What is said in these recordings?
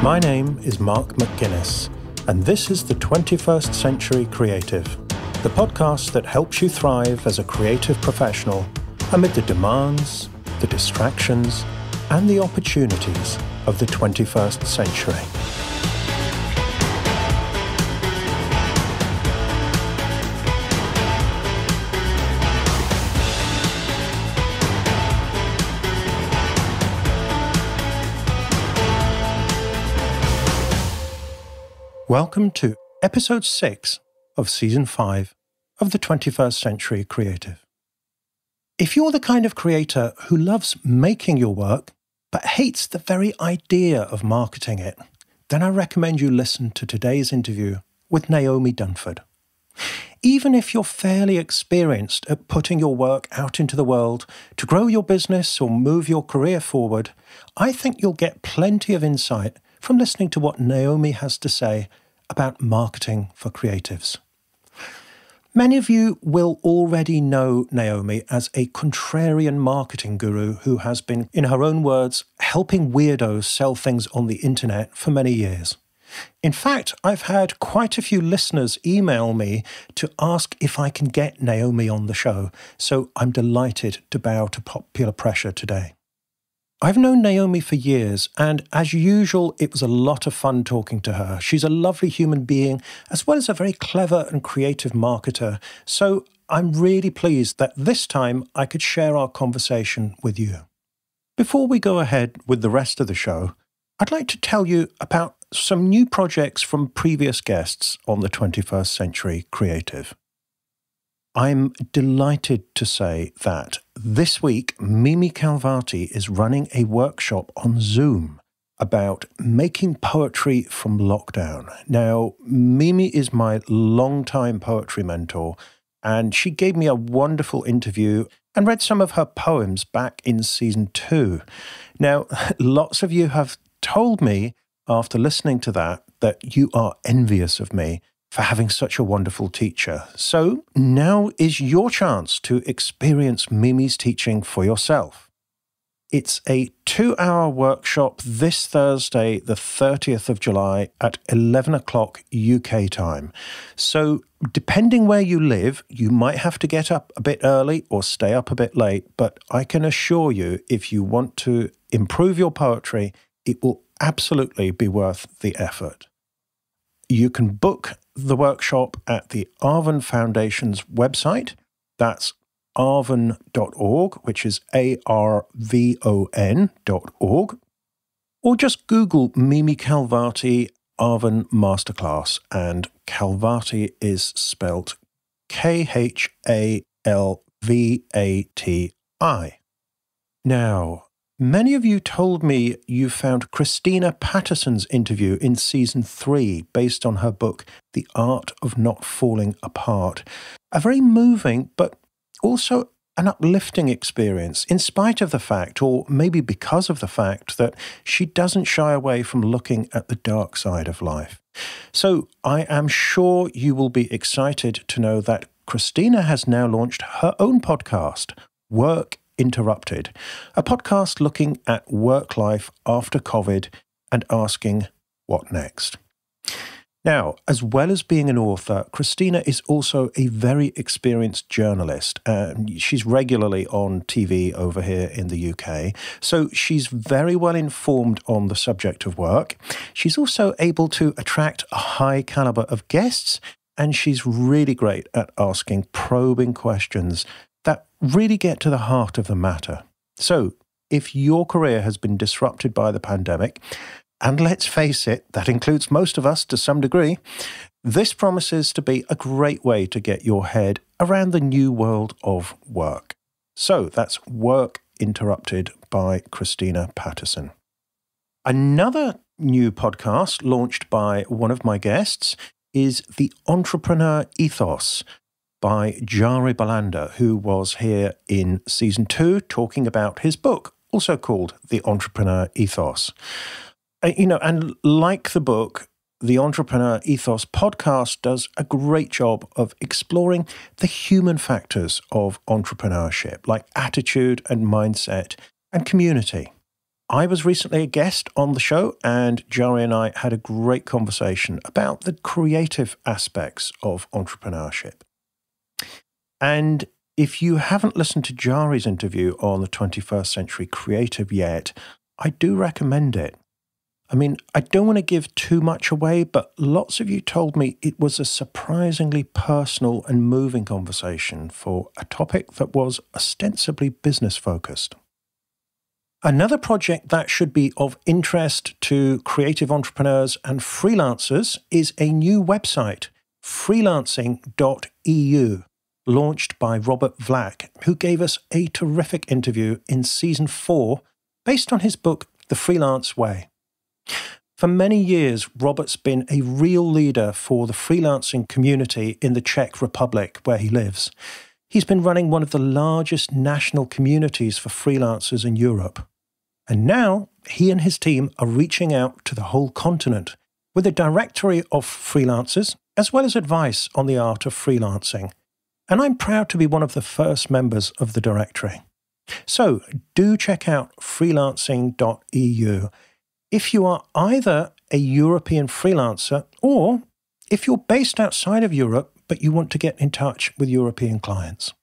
My name is Mark McGuinness, and this is the 21st Century Creative, the podcast that helps you thrive as a creative professional amid the demands, the distractions, and the opportunities of the 21st century. Welcome to episode 6 of season 5 of the 21st Century Creative. If you're the kind of creator who loves making your work, but hates the very idea of marketing it, then I recommend you listen to today's interview with Naomi Dunford. Even if you're fairly experienced at putting your work out into the world to grow your business or move your career forward, I think you'll get plenty of insight from listening to what Naomi has to say about marketing for creatives. Many of you will already know Naomi as a contrarian marketing guru who has been, in her own words, helping weirdos sell things on the internet for many years. In fact, I've had quite a few listeners email me to ask if I can get Naomi on the show, so I'm delighted to bow to popular pressure today. I've known Naomi for years, and as usual, it was a lot of fun talking to her. She's a lovely human being, as well as a very clever and creative marketer, so I'm really pleased that this time I could share our conversation with you. Before we go ahead with the rest of the show, I'd like to tell you about some new projects from previous guests on the 21st Century Creative. I'm delighted to say that this week, Mimi Calvati is running a workshop on Zoom about making poetry from lockdown. Now, Mimi is my longtime poetry mentor, and she gave me a wonderful interview and read some of her poems back in season 2. Now, lots of you have told me after listening to that you are envious of me for having such a wonderful teacher. So now is your chance to experience Mimi's teaching for yourself. It's a 2-hour workshop this Thursday, the 30th of July at 11 o'clock UK time. So depending where you live, you might have to get up a bit early or stay up a bit late, but I can assure you, if you want to improve your poetry, it will absolutely be worth the effort. You can book the workshop at the Arvon Foundation's website. That's arvon.org, which is ARVON.org. Or just Google Mimi Calvati Arvon Masterclass, and Calvati is spelt Khalvati. Now, many of you told me you found Christina Patterson's interview in season 3 based on her book, The Art of Not Falling Apart. A very moving, but also an uplifting experience, in spite of the fact, or maybe because of the fact, that she doesn't shy away from looking at the dark side of life. So I am sure you will be excited to know that Christina has now launched her own podcast, Work Interrupted, a podcast looking at work life after COVID and asking, what next? Now, as well as being an author, Christina is also a very experienced journalist. She's regularly on TV over here in the UK, so she's very well informed on the subject of work. She's also able to attract a high caliber of guests, and she's really great at asking probing questions that really get to the heart of the matter. So, if your career has been disrupted by the pandemic, and let's face it, that includes most of us to some degree, this promises to be a great way to get your head around the new world of work. So that's Work Interrupted by Christina Patterson. Another new podcast launched by one of my guests is The Entrepreneur Ethos by Jari Balander, who was here in season 2 talking about his book, also called The Entrepreneur Ethos. And like the book, the Entrepreneur Ethos podcast does a great job of exploring the human factors of entrepreneurship, like attitude and mindset and community. I was recently a guest on the show, and Jari and I had a great conversation about the creative aspects of entrepreneurship. And if you haven't listened to Jari's interview on the 21st Century Creative yet, I do recommend it. I mean, I don't want to give too much away, but lots of you told me it was a surprisingly personal and moving conversation for a topic that was ostensibly business-focused. Another project that should be of interest to creative entrepreneurs and freelancers is a new website, freelancing.eu, launched by Robert Vlack, who gave us a terrific interview in Season 4 based on his book, The Freelance Way. For many years, Robert's been a real leader for the freelancing community in the Czech Republic, where he lives. He's been running one of the largest national communities for freelancers in Europe. And now, he and his team are reaching out to the whole continent with a directory of freelancers, as well as advice on the art of freelancing. And I'm proud to be one of the first members of the directory. So, do check out freelancing.eu if you are either a European freelancer or if you're based outside of Europe but you want to get in touch with European clients.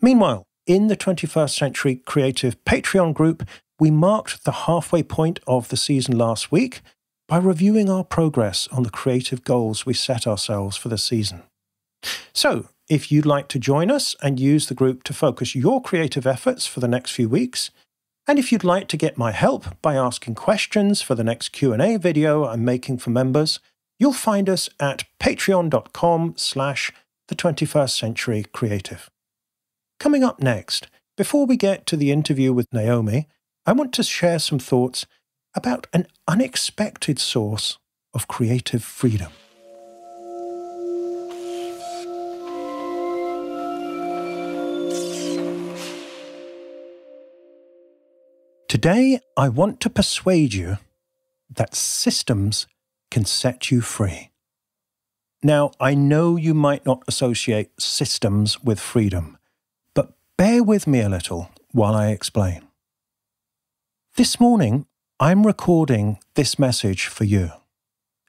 Meanwhile, in the 21st Century Creative Patreon group, we marked the halfway point of the season last week by reviewing our progress on the creative goals we set ourselves for the season. So, if you'd like to join us and use the group to focus your creative efforts for the next few weeks, and if you'd like to get my help by asking questions for the next Q&A video I'm making for members, you'll find us at patreon.com/the21stcenturycreative. Coming up next, before we get to the interview with Naomi, I want to share some thoughts about an unexpected source of creative freedom. Today, I want to persuade you that systems can set you free. Now, I know you might not associate systems with freedom, but bear with me a little while I explain. This morning, I'm recording this message for you.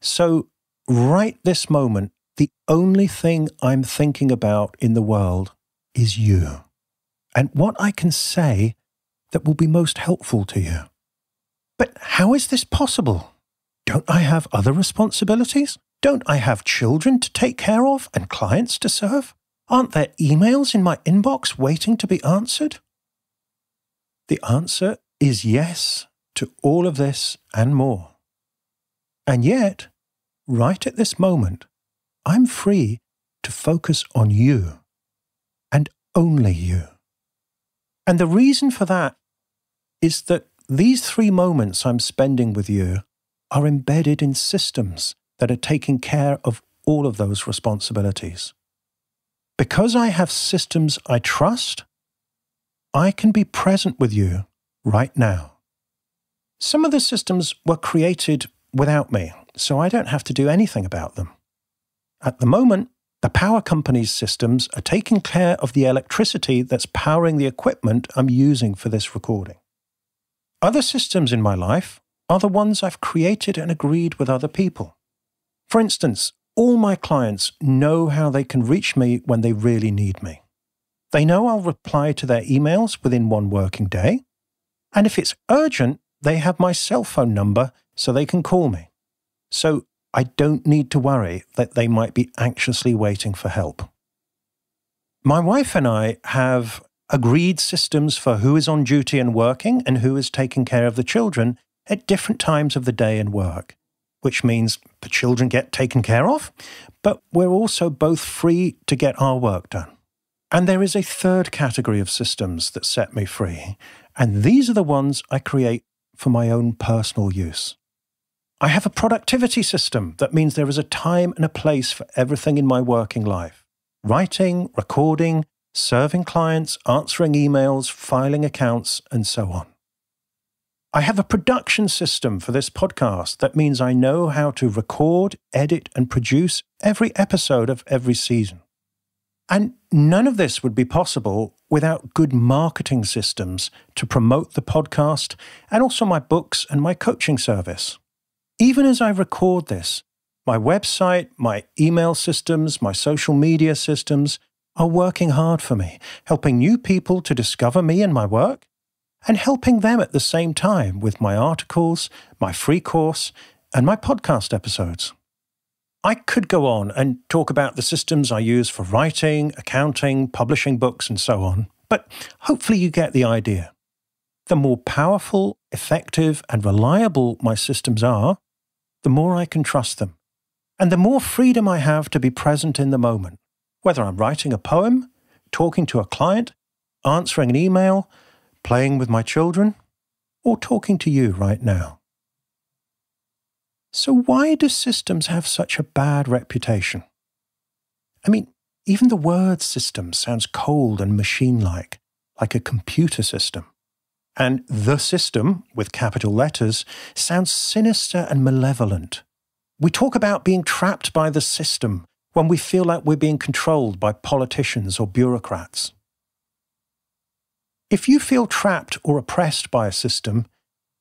So, right this moment, the only thing I'm thinking about in the world is you, and what I can say that will be most helpful to you. But how is this possible? Don't I have other responsibilities? Don't I have children to take care of and clients to serve? Aren't there emails in my inbox waiting to be answered? The answer is yes to all of this and more. And yet, right at this moment, I'm free to focus on you and only you. And the reason for that is that these 3 moments I'm spending with you are embedded in systems that are taking care of all of those responsibilities. Because I have systems I trust, I can be present with you right now. Some of the systems were created without me, so I don't have to do anything about them. At the moment, the power company's systems are taking care of the electricity that's powering the equipment I'm using for this recording. Other systems in my life are the ones I've created and agreed with other people. For instance, all my clients know how they can reach me when they really need me. They know I'll reply to their emails within 1 working day, and if it's urgent, they have my cell phone number so they can call me. So I don't need to worry that they might be anxiously waiting for help. My wife and I have agreed systems for who is on duty and working and who is taking care of the children at different times of the day and work, which means the children get taken care of, but we're also both free to get our work done. And there is a third category of systems that set me free, and these are the ones I create for my own personal use. I have a productivity system that means there is a time and a place for everything in my working life. Writing, recording, serving clients, answering emails, filing accounts, and so on. I have a production system for this podcast that means I know how to record, edit, and produce every episode of every season. And none of this would be possible without good marketing systems to promote the podcast and also my books and my coaching service. Even as I record this, my website, my email systems, my social media systems are working hard for me, helping new people to discover me and my work, and helping them at the same time with my articles, my free course, and my podcast episodes. I could go on and talk about the systems I use for writing, accounting, publishing books, and so on, but hopefully you get the idea. The more powerful, effective, and reliable my systems are, the more I can trust them, and the more freedom I have to be present in the moment, whether I'm writing a poem, talking to a client, answering an email, playing with my children, or talking to you right now. So why do systems have such a bad reputation? I mean, even the word system sounds cold and machine-like a computer system. And the system, with capital letters, sounds sinister and malevolent. We talk about being trapped by the system when we feel like we're being controlled by politicians or bureaucrats. If you feel trapped or oppressed by a system,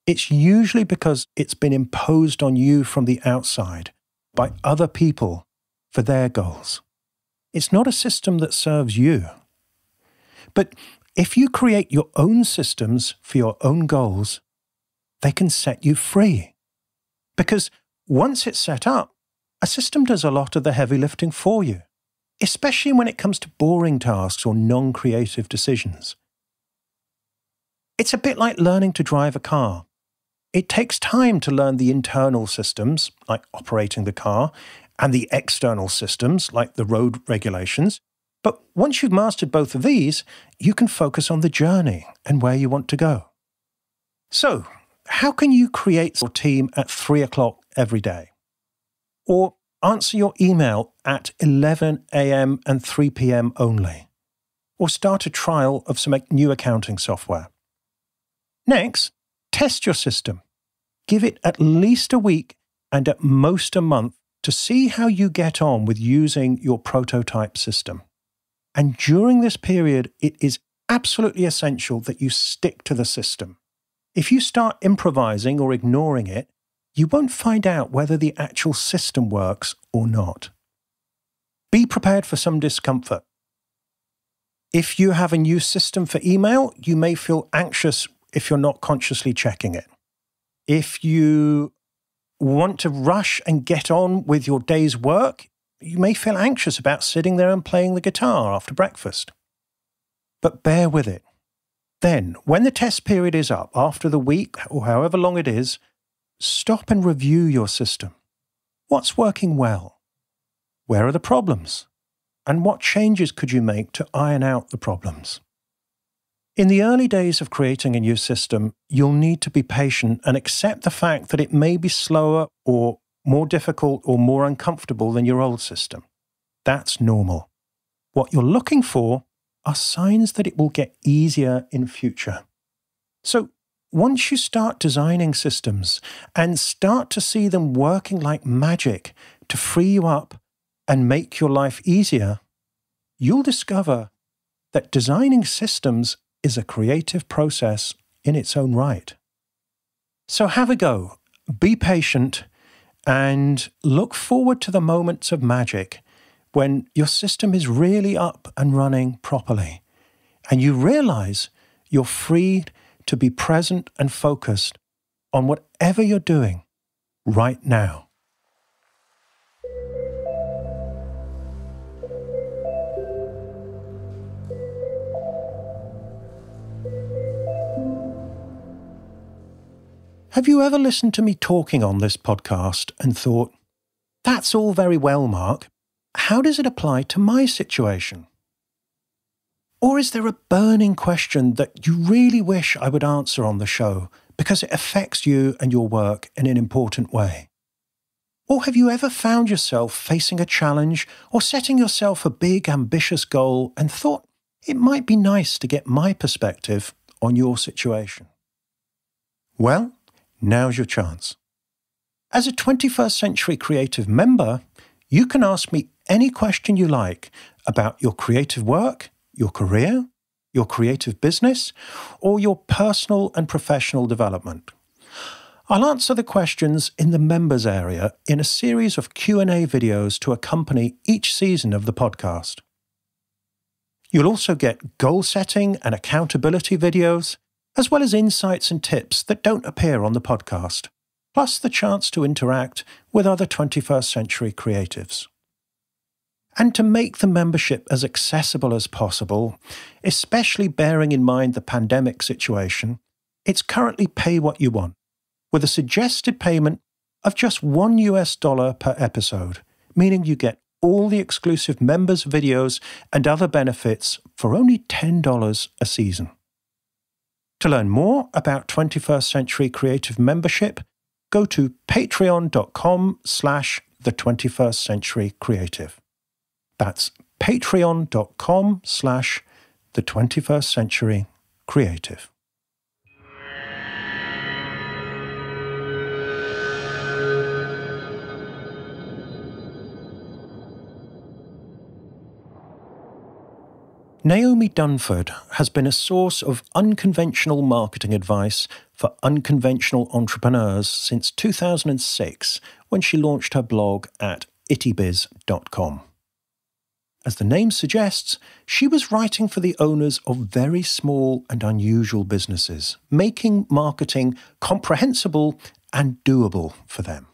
it's usually because it's been imposed on you from the outside by other people for their goals. It's not a system that serves you. But if you create your own systems for your own goals, they can set you free. Because once it's set up, a system does a lot of the heavy lifting for you, especially when it comes to boring tasks or non-creative decisions. It's a bit like learning to drive a car. It takes time to learn the internal systems, like operating the car, and the external systems, like the road regulations. But once you've mastered both of these, you can focus on the journey and where you want to go. So, how can you create your team at 3 o'clock every day? Or answer your email at 11 a.m. and 3 p.m. only? Or start a trial of some new accounting software? Next, test your system. Give it at least a week and at most a month to see how you get on with using your prototype system. And during this period, it is absolutely essential that you stick to the system. If you start improvising or ignoring it, you won't find out whether the actual system works or not. Be prepared for some discomfort. If you have a new system for email, you may feel anxious if you're not consciously checking it. If you want to rush and get on with your day's work, you may feel anxious about sitting there and playing the guitar after breakfast. But bear with it. Then, when the test period is up, after the week or however long it is, stop and review your system. What's working well? Where are the problems? And what changes could you make to iron out the problems? In the early days of creating a new system, you'll need to be patient and accept the fact that it may be slower or more difficult or more uncomfortable than your old system. That's normal. What you're looking for are signs that it will get easier in future. So, once you start designing systems and start to see them working like magic to free you up and make your life easier, you'll discover that designing systems is a creative process in its own right. So have a go, be patient, and look forward to the moments of magic when your system is really up and running properly, and you realize you're free to be present and focused on whatever you're doing right now. Have you ever listened to me talking on this podcast and thought, that's all very well, Mark. How does it apply to my situation? Or is there a burning question that you really wish I would answer on the show because it affects you and your work in an important way? Or have you ever found yourself facing a challenge or setting yourself a big, ambitious goal and thought it might be nice to get my perspective on your situation? Well, now's your chance. As a 21st Century Creative member, you can ask me any question you like about your creative work, your career, your creative business, or your personal and professional development. I'll answer the questions in the members area in a series of Q&A videos to accompany each season of the podcast. You'll also get goal setting and accountability videos, as well as insights and tips that don't appear on the podcast, plus the chance to interact with other 21st century creatives. And to make the membership as accessible as possible, especially bearing in mind the pandemic situation, it's currently pay what you want, with a suggested payment of just $1 per episode, meaning you get all the exclusive members' videos and other benefits for only $10 a season. To learn more about 21st Century Creative membership, go to patreon.com/the21st Century Creative. That's patreon.com/the21st Century Creative. Naomi Dunford has been a source of unconventional marketing advice for unconventional entrepreneurs since 2006, when she launched her blog at ittybiz.com. As the name suggests, she was writing for the owners of very small and unusual businesses, making marketing comprehensible and doable for them.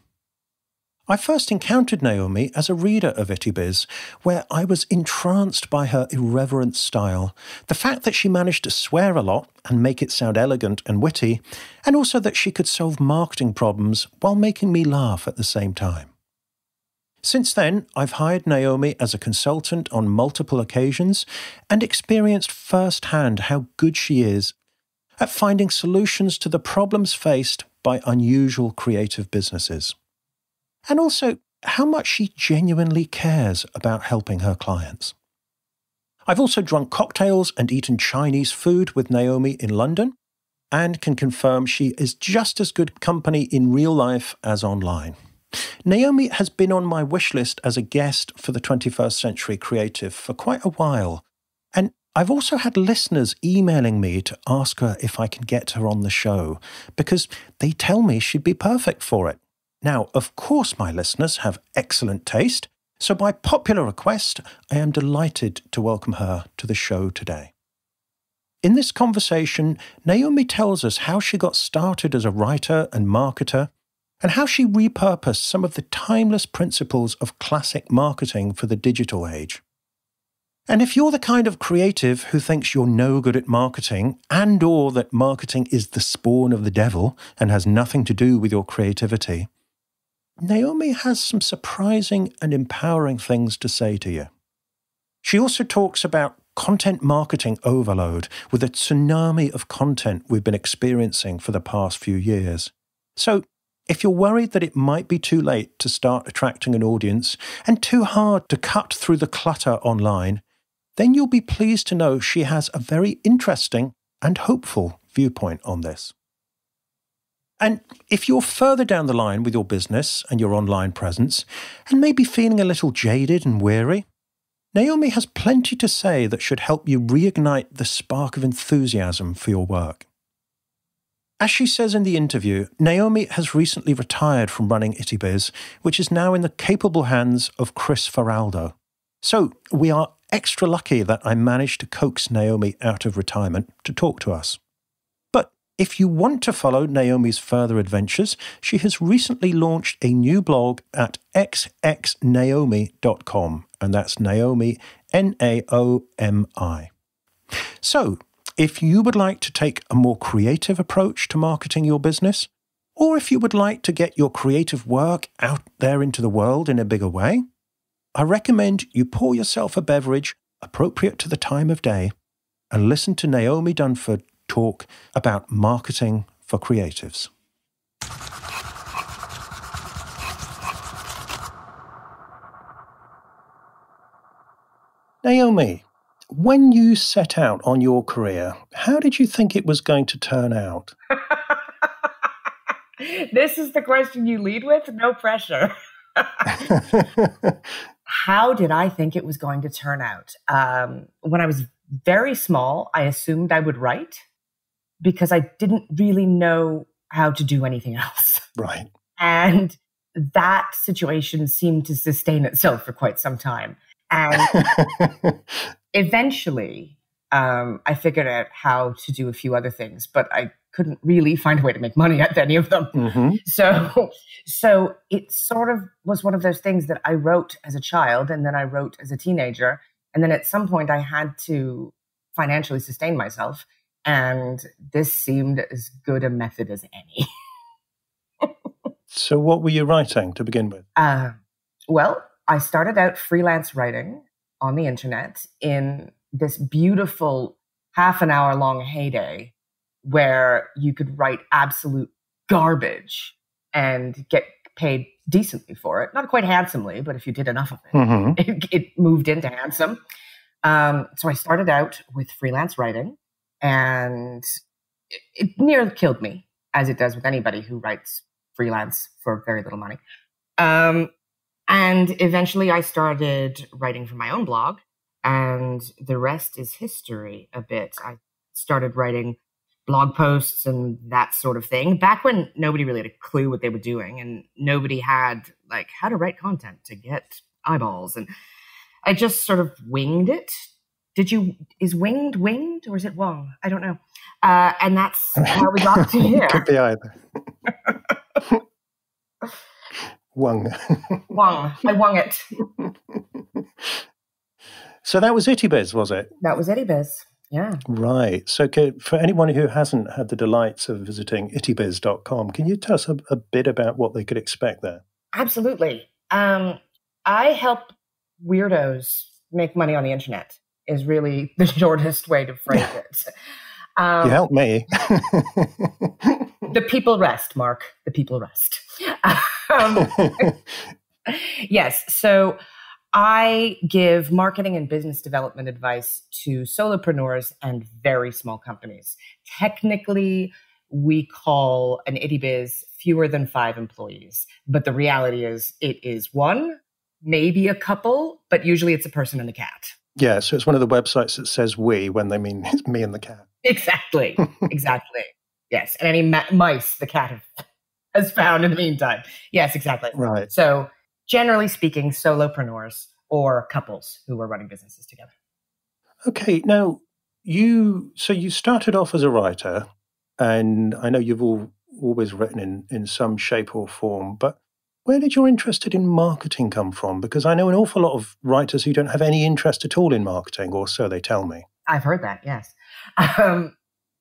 I first encountered Naomi as a reader of IttyBiz, where I was entranced by her irreverent style, the fact that she managed to swear a lot and make it sound elegant and witty, and also that she could solve marketing problems while making me laugh at the same time. Since then, I've hired Naomi as a consultant on multiple occasions and experienced firsthand how good she is at finding solutions to the problems faced by unusual creative businesses. And also how much she genuinely cares about helping her clients. I've also drunk cocktails and eaten Chinese food with Naomi in London, and can confirm she is just as good company in real life as online. Naomi has been on my wish list as a guest for the 21st Century Creative for quite a while, and I've also had listeners emailing me to ask her if I can get her on the show, because they tell me she'd be perfect for it. Now, of course, my listeners have excellent taste, so by popular request, I am delighted to welcome her to the show today. In this conversation, Naomi tells us how she got started as a writer and marketer, and how she repurposed some of the timeless principles of classic marketing for the digital age. And if you're the kind of creative who thinks you're no good at marketing, and/or that marketing is the spawn of the devil and has nothing to do with your creativity, Naomi has some surprising and empowering things to say to you. She also talks about content marketing overload with a tsunami of content we've been experiencing for the past few years. So, if you're worried that it might be too late to start attracting an audience and too hard to cut through the clutter online, then you'll be pleased to know she has a very interesting and hopeful viewpoint on this. And if you're further down the line with your business and your online presence, and maybe feeling a little jaded and weary, Naomi has plenty to say that should help you reignite the spark of enthusiasm for your work. As she says in the interview, Naomi has recently retired from running IttyBiz, which is now in the capable hands of Chris Feraldo. So we are extra lucky that I managed to coax Naomi out of retirement to talk to us. If you want to follow Naomi's further adventures, she has recently launched a new blog at xxnaomi.com, and that's Naomi, Naomi. So, if you would like to take a more creative approach to marketing your business, or if you would like to get your creative work out there into the world in a bigger way, I recommend you pour yourself a beverage appropriate to the time of day and listen to Naomi Dunford talk about marketing for creatives. Naomi, when you set out on your career, how did you think it was going to turn out? This is the question you lead with? No pressure. how did I think it was going to turn out? When I was very small, I assumed I would write because I didn't really know how to do anything else. Right. And that situation seemed to sustain itself for quite some time. And eventually, I figured out how to do a few other things, but I couldn't really find a way to make money at any of them. Mm-hmm. So it sort of was one of those things that I wrote as a child, and then I wrote as a teenager. And then at some point I had to financially sustain myself. And this seemed as good a method as any. So what were you writing to begin with? Well, I started out freelance writing on the internet in this beautiful half an hour long heyday where you could write absolute garbage and get paid decently for it. Not quite handsomely, but if you did enough of it, Mm-hmm. it moved into handsome. So I started out with freelance writing, and it nearly killed me, as it does with anybody who writes freelance for very little money. And eventually I started writing for my own blog, and the rest is history a bit. I started writing blog posts and that sort of thing back when nobody really had a clue what they were doing, and nobody had like how to write content to get eyeballs. And I just sort of winged it. Is winged or is it wung? I don't know. And that's how we got to here. Could be either. Wung. Wung. I wung it. So that was IttyBiz, was it? That was IttyBiz. Yeah. Right. So for anyone who hasn't had the delights of visiting ittybiz.com, can you tell us a bit about what they could expect there? Absolutely. I help weirdos make money on the internet is really the shortest way to phrase it. You help me. The people rest, Mark. The people rest. Yes. So I give marketing and business development advice to solopreneurs and very small companies. Technically, we call an IttyBiz fewer than 5 employees. But the reality is it is 1, maybe a couple, but usually it's a person and a cat. Yeah, so it's one of the websites that says we when they mean it's me and the cat. Exactly. Exactly. Yes. And any mice the cat has found in the meantime. Yes, exactly. Right. So generally speaking, solopreneurs or couples who are running businesses together. Okay. Now, you started off as a writer, and I know you've always written in some shape or form, but where did your interest in marketing come from? Because I know an awful lot of writers who don't have any interest at all in marketing, or so they tell me. I've heard that, yes.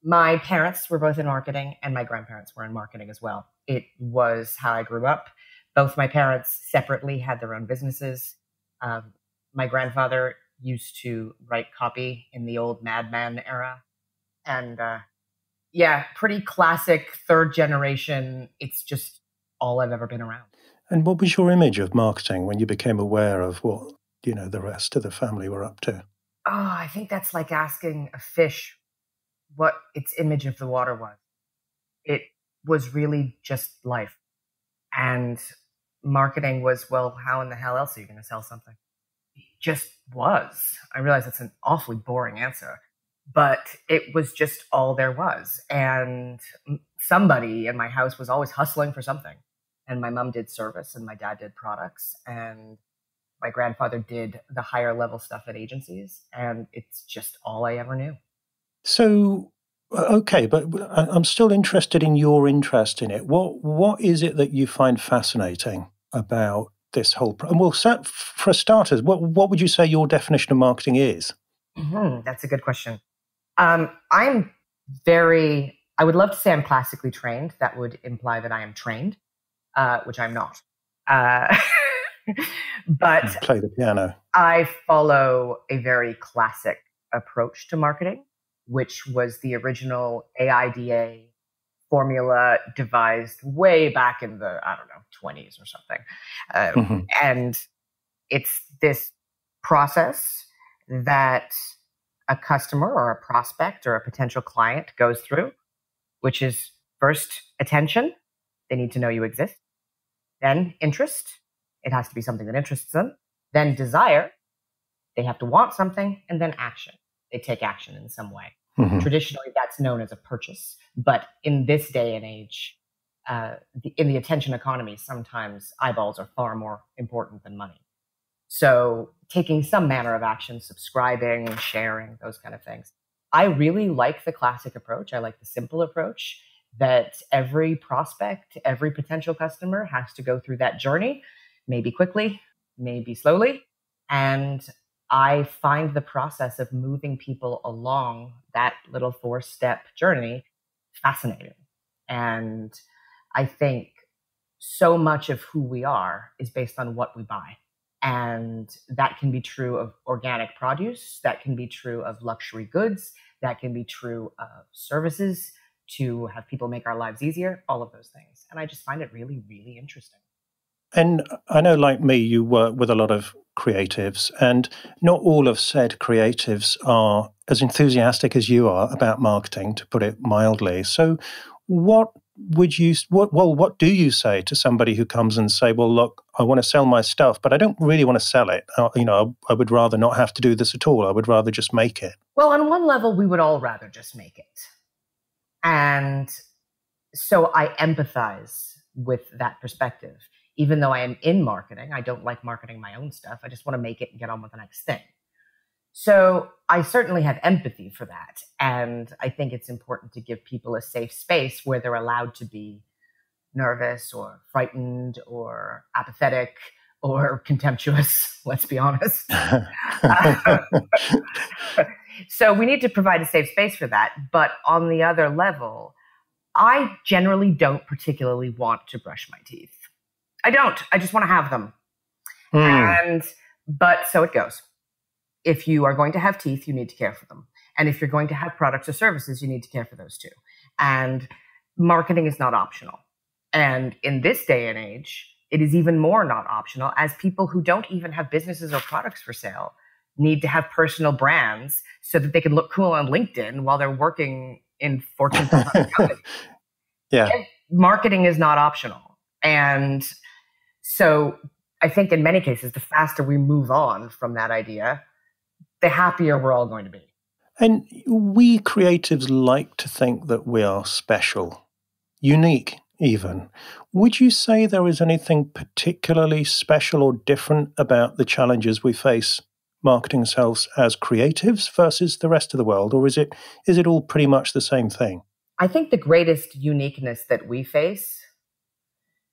My parents were both in marketing, and my grandparents were in marketing as well. It was how I grew up. Both my parents separately had their own businesses. My grandfather used to write copy in the old Mad Men era. And pretty classic third generation. It's just all I've ever been around. And what was your image of marketing when you became aware of what, the rest of the family were up to? Oh, I think that's like asking a fish what its image of the water was. It was really just life. And marketing was, well, how in the hell else are you going to sell something? It just was. I realize that's an awfully boring answer, but it was just all there was. And somebody in my house was always hustling for something. And my mom did service and my dad did products. And my grandfather did the higher level stuff at agencies. And it's just all I ever knew. So, okay, but I'm still interested in your interest in it. What is it that you find fascinating about this whole? Well, for starters, what would you say your definition of marketing is? That's a good question. I would love to say I'm classically trained. That would imply that I am trained, which I'm not. But you play the piano. I follow a very classic approach to marketing, which was the original AIDA formula devised way back in the, 20s or something. And it's this process that a customer or a prospect or a potential client goes through, which is first attention. They need to know you exist. Then interest. It has to be something that interests them. then desire, they have to want something, and then action. They take action in some way. Mm-hmm. Traditionally, that's known as a purchase. But in this day and age, in the attention economy, sometimes eyeballs are far more important than money. So taking some manner of action, subscribing, sharing, those kind of things. I really like the classic approach. I like the simple approach that every prospect, every potential customer has to go through that journey, maybe quickly, maybe slowly. And I find the process of moving people along that little 4-step journey fascinating. And I think so much of who we are is based on what we buy. And that can be true of organic produce. That can be true of luxury goods. That can be true of services to have people make our lives easier, all of those things. And I just find it really, really interesting. And I know, like me, you work with a lot of creatives, and not all of said creatives are as enthusiastic as you are about marketing, to put it mildly. So what do you say to somebody who comes and say, well, look, I want to sell my stuff, but I don't really want to sell it. I would rather not have to do this at all. I would rather just make it. Well, on one level, we would all rather just make it. And so I empathize with that perspective. Even though I am in marketing, I don't like marketing my own stuff. I just want to make it and get on with the next thing. So I certainly have empathy for that. And I think it's important to give people a safe space where they're allowed to be nervous or frightened or apathetic or contemptuous, let's be honest. So we need to provide a safe space for that. But on the other level, I generally don't particularly want to brush my teeth. I don't. I just want to have them. But so it goes. If you are going to have teeth, you need to care for them. And if you're going to have products or services, you need to care for those too. And marketing is not optional. And in this day and age, it is even more not optional, as people who don't even have businesses or products for sale need to have personal brands so that they can look cool on LinkedIn while they're working in Fortune 500 companies. Yeah. And marketing is not optional. And so I think in many cases, the faster we move on from that idea, the happier we're all going to be. And we creatives like to think that we are special, unique even. Would you say there is anything particularly special or different about the challenges we face marketing ourselves as creatives versus the rest of the world? Or is it all pretty much the same thing? I think the greatest uniqueness that we face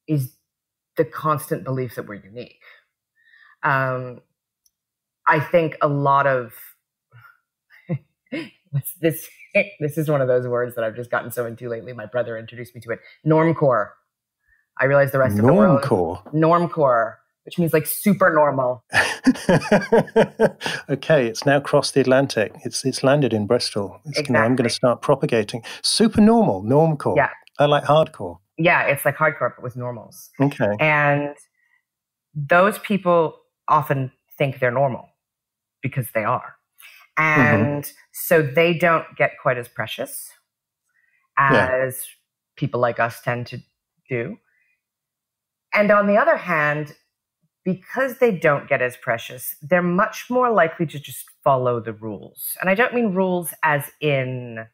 is the constant belief that we're unique. I think a lot of this is one of those words that I've just gotten so into lately. My brother introduced me to it. Normcore. I realize the rest of the world. Normcore, which means like super normal. Okay, it's now crossed the Atlantic. It's landed in Bristol. Exactly. I'm going to start propagating. Super normal, normcore. Yeah. I like hardcore. Yeah, it's like hardcore, but with normals. Okay. And those people often think they're normal because they are. And so they don't get quite as precious as people like us tend to do. And on the other hand, because they don't get as precious, they're much more likely to just follow the rules. And I don't mean rules as in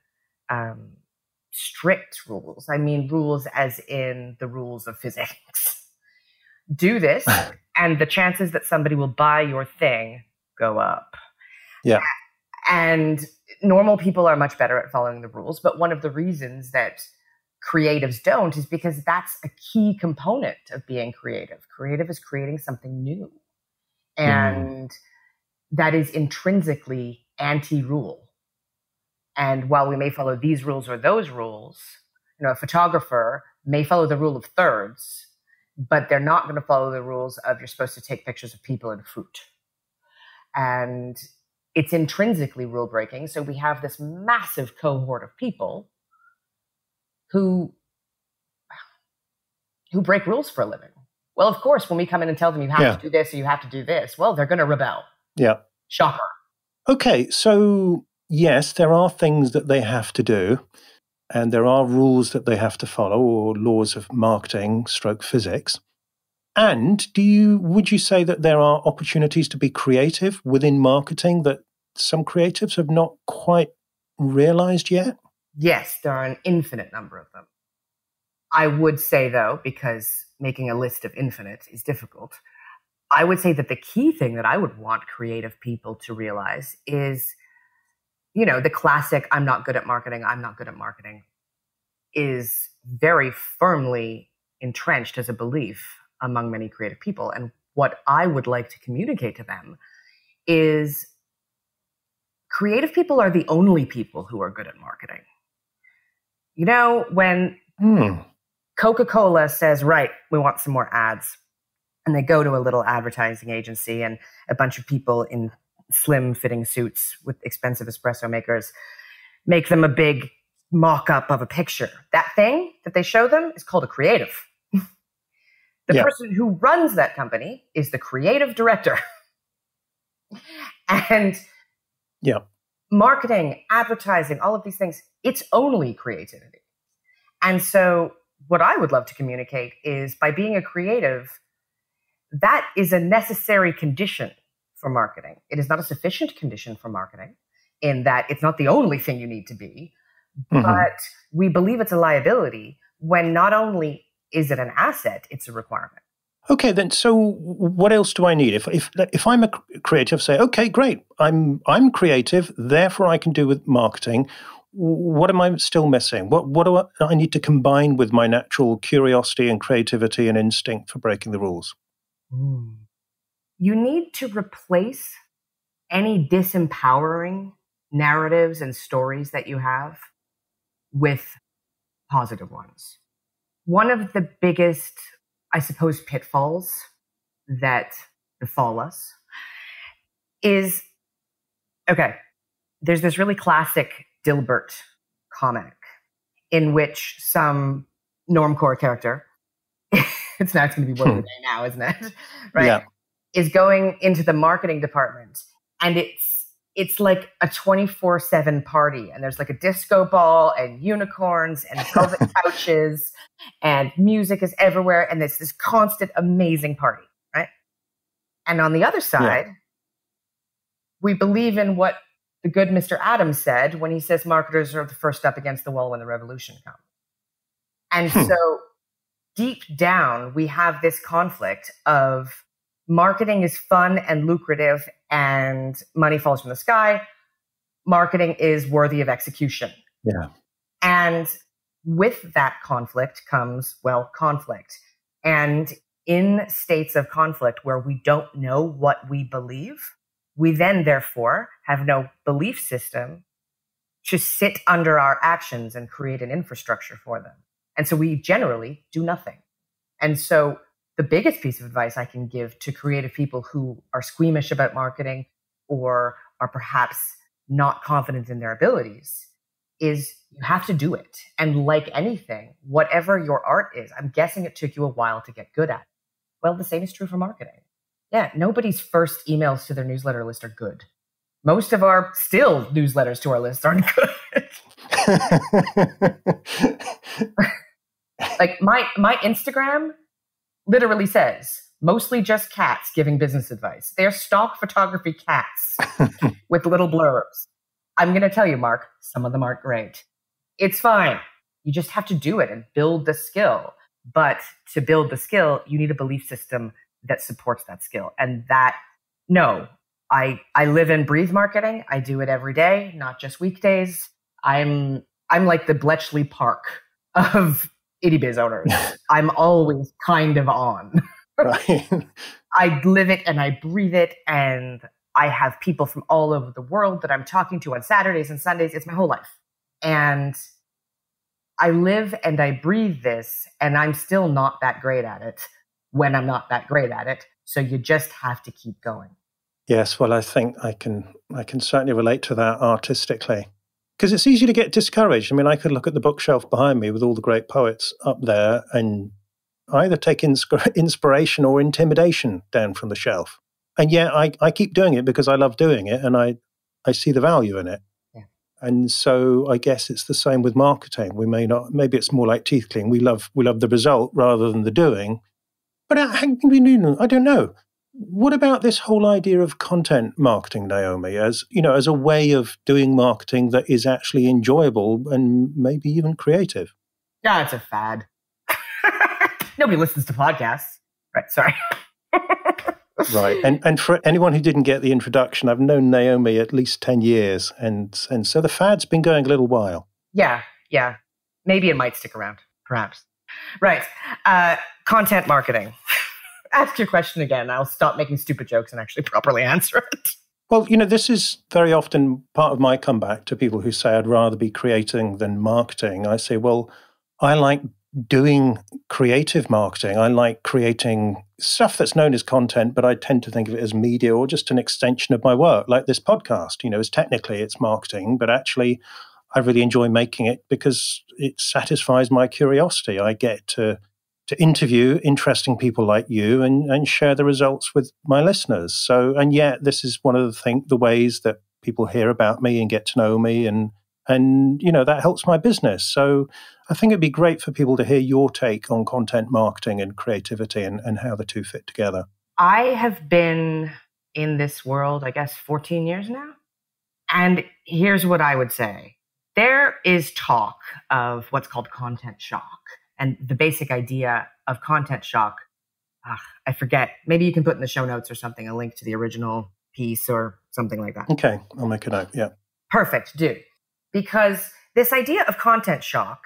strict rules. I mean rules as in the rules of physics. Do this, and the chances that somebody will buy your thing go up. Yeah. And normal people are much better at following the rules. But one of the reasons that creatives don't is because that's a key component of being creative. Creative is creating something new. And that is intrinsically anti-rule. And while we may follow these rules or those rules, a photographer may follow the rule of thirds, but they're not going to follow the rules of you're supposed to take pictures of people and fruit. And it's intrinsically rule breaking. So we have this massive cohort of people who break rules for a living. Well, of course, when we come in and tell them you have to do this or you have to do this, well, they're going to rebel. Yeah. Shocker. Okay, so yes, there are things that they have to do, and there are rules that they have to follow, or laws of marketing / physics. And would you say that there are opportunities to be creative within marketing that some creatives have not quite realized yet? Yes, there are an infinite number of them. I would say, though, because making a list of infinite is difficult, I would say that the key thing that I would want creative people to realize is, the classic, I'm not good at marketing is very firmly entrenched as a belief among many creative people. And what I would like to communicate to them is creative people are the only people who are good at marketing. When Coca-Cola says, right, we want some more ads, and they go to a little advertising agency and a bunch of people in slim fitting suits with expensive espresso makers make them a big mock-up of a picture. That thing that they show them is called a creative. The person who runs that company is the creative director. And marketing, advertising, all of these things, it's only creativity. And so what I would love to communicate is by being a creative, that is a necessary condition for marketing. It is not a sufficient condition for marketing in that it's not the only thing you need to be, but we believe it's a liability when not only is it an asset, it's a requirement. Okay, then. So, what else do I need? If I'm a creative, say, okay, great, I'm creative, therefore I can do with marketing. What am I still missing? What do I need to combine with my natural curiosity and creativity and instinct for breaking the rules? You need to replace any disempowering narratives and stories that you have with positive ones. One of the biggest, I suppose, pitfalls that befall us is, there's this really classic Dilbert comic in which some normcore character, it's going to be word of the day now, isn't it? Right? Yeah. Is going into the marketing department, and it's like a 24/7 party, and there's like a disco ball and unicorns and velvet couches and music is everywhere, and there's this constant amazing party, right? And on the other side, we believe in what the good Mr. Adams said when he says marketers are the first up against the wall when the revolution comes. And so deep down, we have this conflict of marketing is fun and lucrative and money falls from the sky. Marketing is worthy of execution. Yeah. And with that conflict comes, conflict. And in states of conflict where we don't know what we believe, we then therefore have no belief system to sit under our actions and create an infrastructure for them. And so we generally do nothing. And so the biggest piece of advice I can give to creative people who are squeamish about marketing or are perhaps not confident in their abilities is you have to do it. And like anything, whatever your art is, I'm guessing it took you a while to get good at it. Well, the same is true for marketing. Yeah, nobody's first emails to their newsletter list are good. Most of our still newsletters to our list aren't good. Like my Instagram literally says, mostly just cats giving business advice. They're stock photography cats with little blurbs. I'm going to tell you, Mark, some of them aren't great. It's fine. You just have to do it and build the skill. But to build the skill, you need a belief system that supports that skill. And I live and breathe marketing. I do it every day, not just weekdays. I'm like the Bletchley Park of itty biz owners. I'm always kind of on. Right. I live it and I breathe it, and I have people from all over the world that I'm talking to on Saturdays and Sundays. It's my whole life. And I live and I breathe this, and I'm still not that great at it when I'm not that great at it. So you just have to keep going. Yes, well, I think I can certainly relate to that artistically. Because it's easy to get discouraged. I mean, I could look at the bookshelf behind me with all the great poets up there and either take inspiration or intimidation down from the shelf. And yet I keep doing it because I love doing it and I see the value in it. Yeah. And so I guess it's the same with marketing. Maybe it's more like teeth cleaning. We love the result rather than the doing. But I don't know. What about this whole idea of content marketing, Naomi, as as a way of doing marketing that is actually enjoyable and maybe even creative? Yeah, it's a fad. Nobody listens to podcasts. Right, sorry. Right. And for anyone who didn't get the introduction, I've known Naomi at least 10 years. And so the fad's been going a little while. Yeah. Maybe it might stick around, perhaps. Right. Content marketing. Ask your question again. I'll stop making stupid jokes and actually properly answer it. Well, this is very often part of my comeback to people who say I'd rather be creating than marketing. I say, well, I like doing creative marketing. I like creating stuff that's known as content, but I tend to think of it as media or just an extension of my work, like this podcast. Is technically it's marketing, but actually I really enjoy making it because it satisfies my curiosity. I get to interview interesting people like you and share the results with my listeners. So, and yet this is one of the ways that people hear about me and get to know me, and that helps my business. So I think it'd be great for people to hear your take on content marketing and creativity and how the two fit together. I have been in this world, I guess, 14 years now. And here's what I would say. There is talk of what's called content shock. And the basic idea of content shock, I forget. Maybe you can put in the show notes or something, a link to the original piece or something like that. Okay, I'll make a note, yeah. Perfect, do. Because this idea of content shock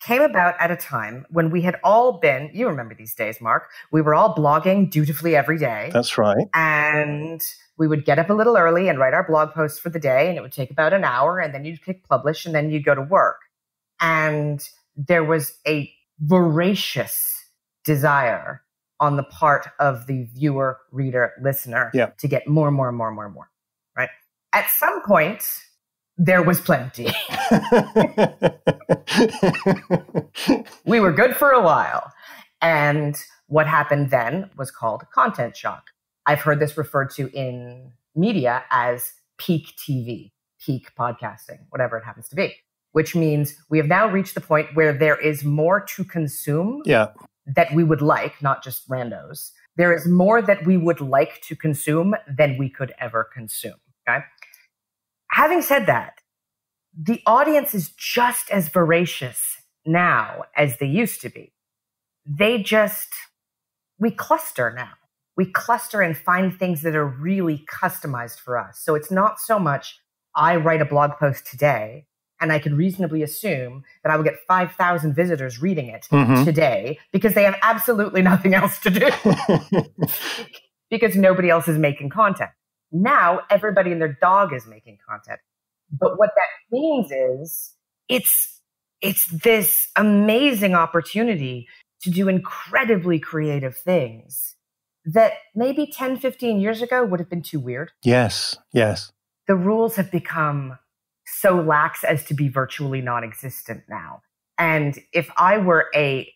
came about at a time when we had all been, you remember these days, Mark, we were all blogging dutifully every day. That's right. And we would get up a little early and write our blog posts for the day, and it would take about an hour, and then you'd click publish, and then you'd go to work. And there was a voracious desire on the part of the viewer, reader, listener to get more, right? At some point, there was plenty. We were good for a while. And what happened then was called content shock. I've heard this referred to in media as peak TV, peak podcasting, whatever it happens to be, which means we have now reached the point where there is more to consume that we would like, not just randos. There is more that we would like to consume than we could ever consume. Okay. Having said that, the audience is just as voracious now as they used to be. We cluster now. We cluster and find things that are really customized for us. So it's not so much I write a blog post today and I can reasonably assume that I will get 5,000 visitors reading it today because they have absolutely nothing else to do because nobody else is making content. Now everybody and their dog is making content. But what that means is it's this amazing opportunity to do incredibly creative things that maybe 10, 15 years ago would have been too weird. Yes. The rules have become so lax as to be virtually non-existent now. And if I were a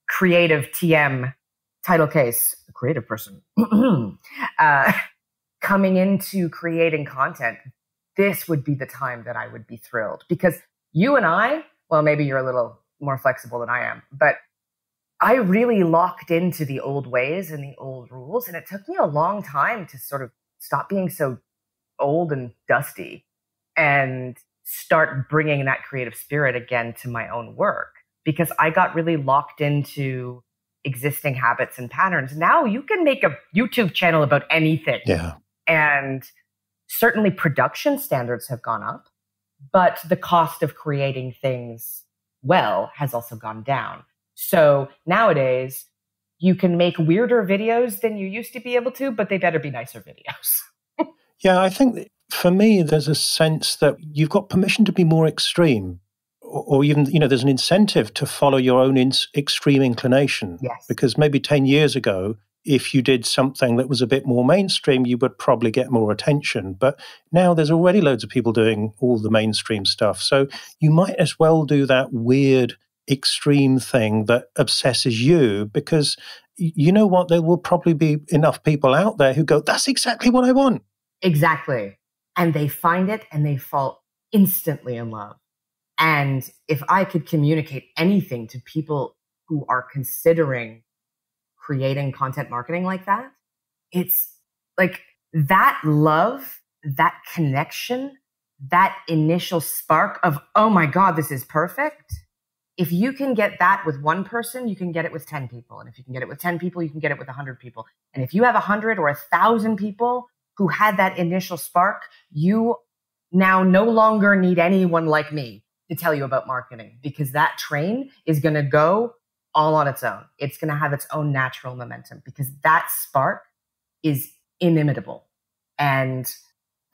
creative TM, title case, a creative person, coming into creating content, this would be the time that I would be thrilled. Because you and I, well, maybe you're a little more flexible than I am, but I really locked into the old ways and the old rules. And it took me a long time to sort of stop being so old and dusty and start bringing that creative spirit again to my own work, because I got really locked into existing habits and patterns. Now you can make a YouTube channel about anything. Yeah. And certainly production standards have gone up, but the cost of creating things well has also gone down. So nowadays you can make weirder videos than you used to be able to, but they better be nicer videos. Yeah, I think that for me, there's a sense that you've got permission to be more extreme, or even, there's an incentive to follow your own extreme inclination. Yes. Because maybe 10 years ago, if you did something that was a bit more mainstream, you would probably get more attention. But now there's already loads of people doing all the mainstream stuff. So you might as well do that weird, extreme thing that obsesses you, because you know what? There will probably be enough people out there who go, that's exactly what I want. Exactly. And they find it and they fall instantly in love. And if I could communicate anything to people who are considering creating content marketing like that, it's like that love, that connection, that initial spark of, oh my God, this is perfect. If you can get that with one person, you can get it with 10 people. And if you can get it with 10 people, you can get it with 100 people. And if you have 100 or 1,000 people who had that initial spark, you now no longer need anyone like me to tell you about marketing, because that train is going to go all on its own. It's going to have its own natural momentum, because that spark is inimitable. And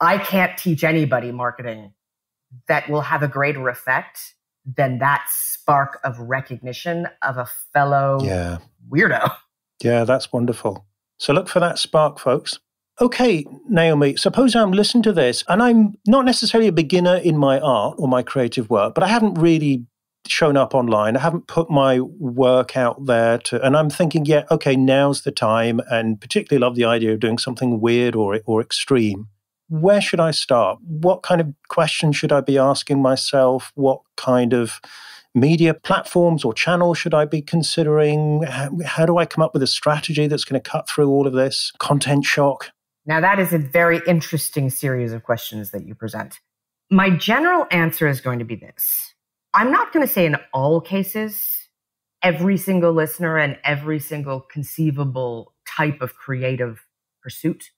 I can't teach anybody marketing that will have a greater effect than that spark of recognition of a fellow weirdo. Yeah, that's wonderful. So look for that spark, folks. Okay, Naomi, suppose I'm listening to this and I'm not necessarily a beginner in my art or my creative work, but I haven't really shown up online. I haven't put my work out there and I'm thinking, okay, now's the time, and particularly love the idea of doing something weird or extreme. Where should I start? What kind of questions should I be asking myself? What kind of media platforms or channels should I be considering? How do I come up with a strategy that's going to cut through all of this content shock? Now, that is a very interesting series of questions that you present. My general answer is going to be this. I'm not going to say in all cases, every single listener and every single conceivable type of creative pursuit,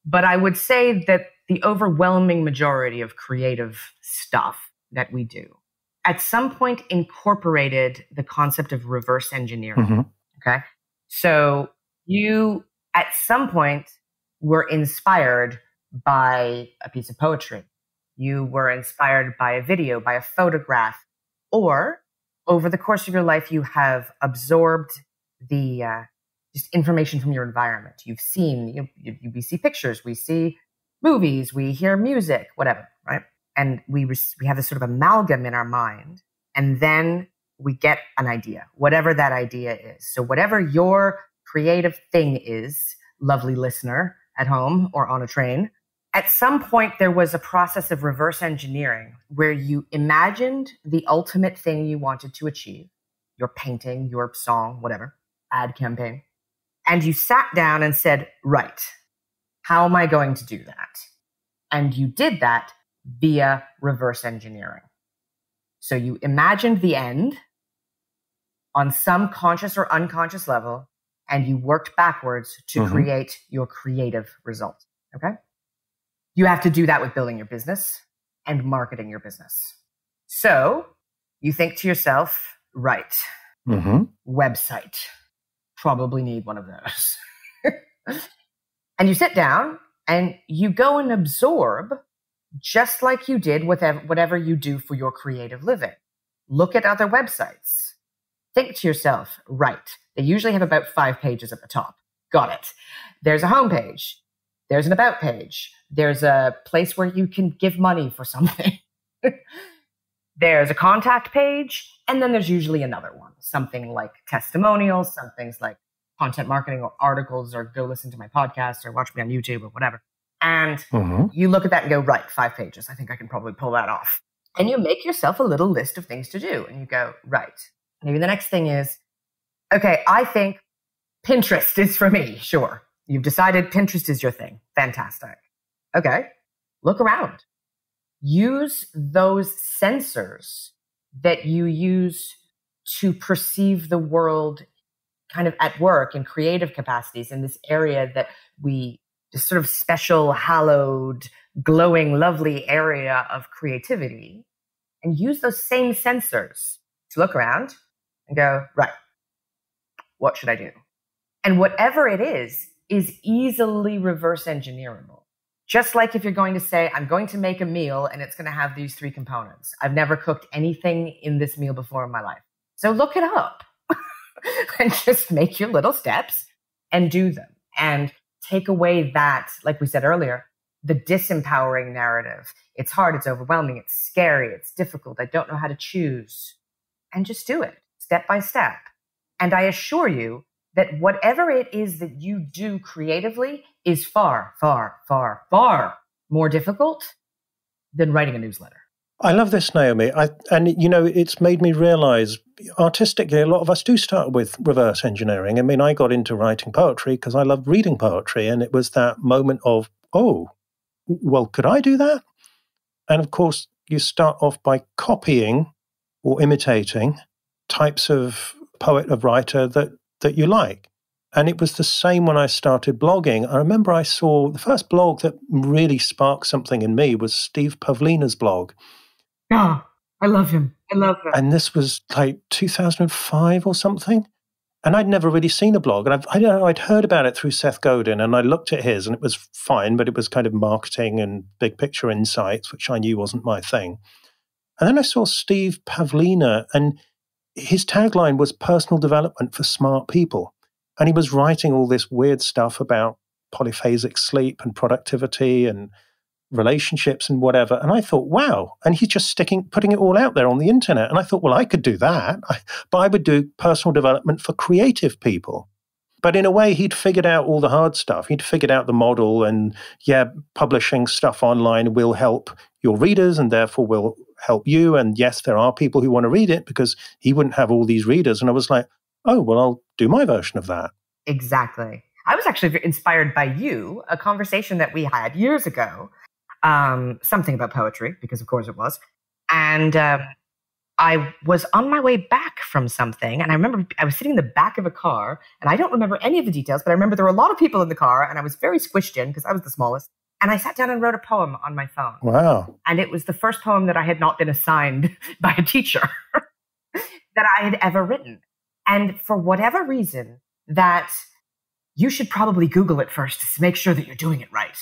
but I would say that the overwhelming majority of creative stuff that we do at some point incorporated the concept of reverse engineering. Mm-hmm. Okay. So you at some point were inspired by a piece of poetry. You were inspired by a video, by a photograph, or over the course of your life, you have absorbed the just information from your environment. You've seen, we see pictures, we see movies, we hear music, whatever, right? And we have this sort of amalgam in our mind, and then we get an idea, whatever that idea is. So whatever your creative thing is, lovely listener at home or on a train, at some point there was a process of reverse engineering where you imagined the ultimate thing you wanted to achieve, your painting, your song, whatever, ad campaign. And you sat down and said, right, how am I going to do that? And you did that via reverse engineering. So you imagined the end on some conscious or unconscious level, and you worked backwards to create your creative result. Okay? You have to do that with building your business and marketing your business. So you think to yourself, right, website, probably need one of those. And you sit down and you go and absorb, just like you did with whatever you do for your creative living. Look at other websites. Think to yourself, right, they usually have about 5 pages at the top. Got it. There's a homepage. There's an about page. There's a place where you can give money for something. There's a contact page. And then there's usually another one, something like testimonials, some things like content marketing or articles, or go listen to my podcast or watch me on YouTube or whatever. And you look at that and go, right, 5 pages. I think I can probably pull that off. And you make yourself a little list of things to do. And you go, right. Maybe the next thing is, okay, I think Pinterest is for me. Sure. You've decided Pinterest is your thing. Fantastic. Okay. Look around. Use those sensors that you use to perceive the world kind of at work in creative capacities in this area that this sort of special, hallowed, glowing, lovely area of creativity, and use those same sensors to look around and go, right, what should I do? And whatever it is easily reverse engineerable. Just like if you're going to say, I'm going to make a meal and it's going to have these 3 components. I've never cooked anything in this meal before in my life. So look it up and just make your little steps and do them. And take away that, like we said earlier, the disempowering narrative. It's hard, it's overwhelming, it's scary, it's difficult, I don't know how to choose. And just do it step by step. And I assure you that whatever it is that you do creatively is far, far, far, far more difficult than writing a newsletter. I love this, Naomi. It's made me realize artistically, a lot of us do start with reverse engineering. I mean, I got into writing poetry because I loved reading poetry. And it was that moment of, oh, well, could I do that? And of course, you start off by copying or imitating types of poet, of writer that you like. And it was the same when I started blogging. I remember I saw the first blog that really sparked something in me was Steve Pavlina's blog. Oh, I love him. I love him. And this was like 2005 or something. And I'd never really seen a blog. And I'd heard about it through Seth Godin, and I looked at his, and it was fine, but it was kind of marketing and big picture insights, which I knew wasn't my thing. And then I saw Steve Pavlina, and his tagline was personal development for smart people. And he was writing all this weird stuff about polyphasic sleep and productivity and relationships and whatever. And I thought, wow. And he's just putting it all out there on the internet. And I thought, well, I could do that. But I would do personal development for creative people. But in a way, he'd figured out all the hard stuff. He'd figured out the model and, publishing stuff online will help your readers and therefore will help you. And yes, there are people who want to read it because he wouldn't have all these readers. And I was like, oh, well, I'll do my version of that. Exactly. I was actually inspired by you, a conversation that we had years ago, something about poetry, because of course it was. And I was on my way back from something, and I remember I was sitting in the back of a car, and I don't remember any of the details, but I remember there were a lot of people in the car, and I was very squished in because I was the smallest. And I sat down and wrote a poem on my phone. Wow. And it was the first poem that I had not been assigned by a teacher that I had ever written. And for whatever reason, that you should probably Google it first to make sure that you're doing it right,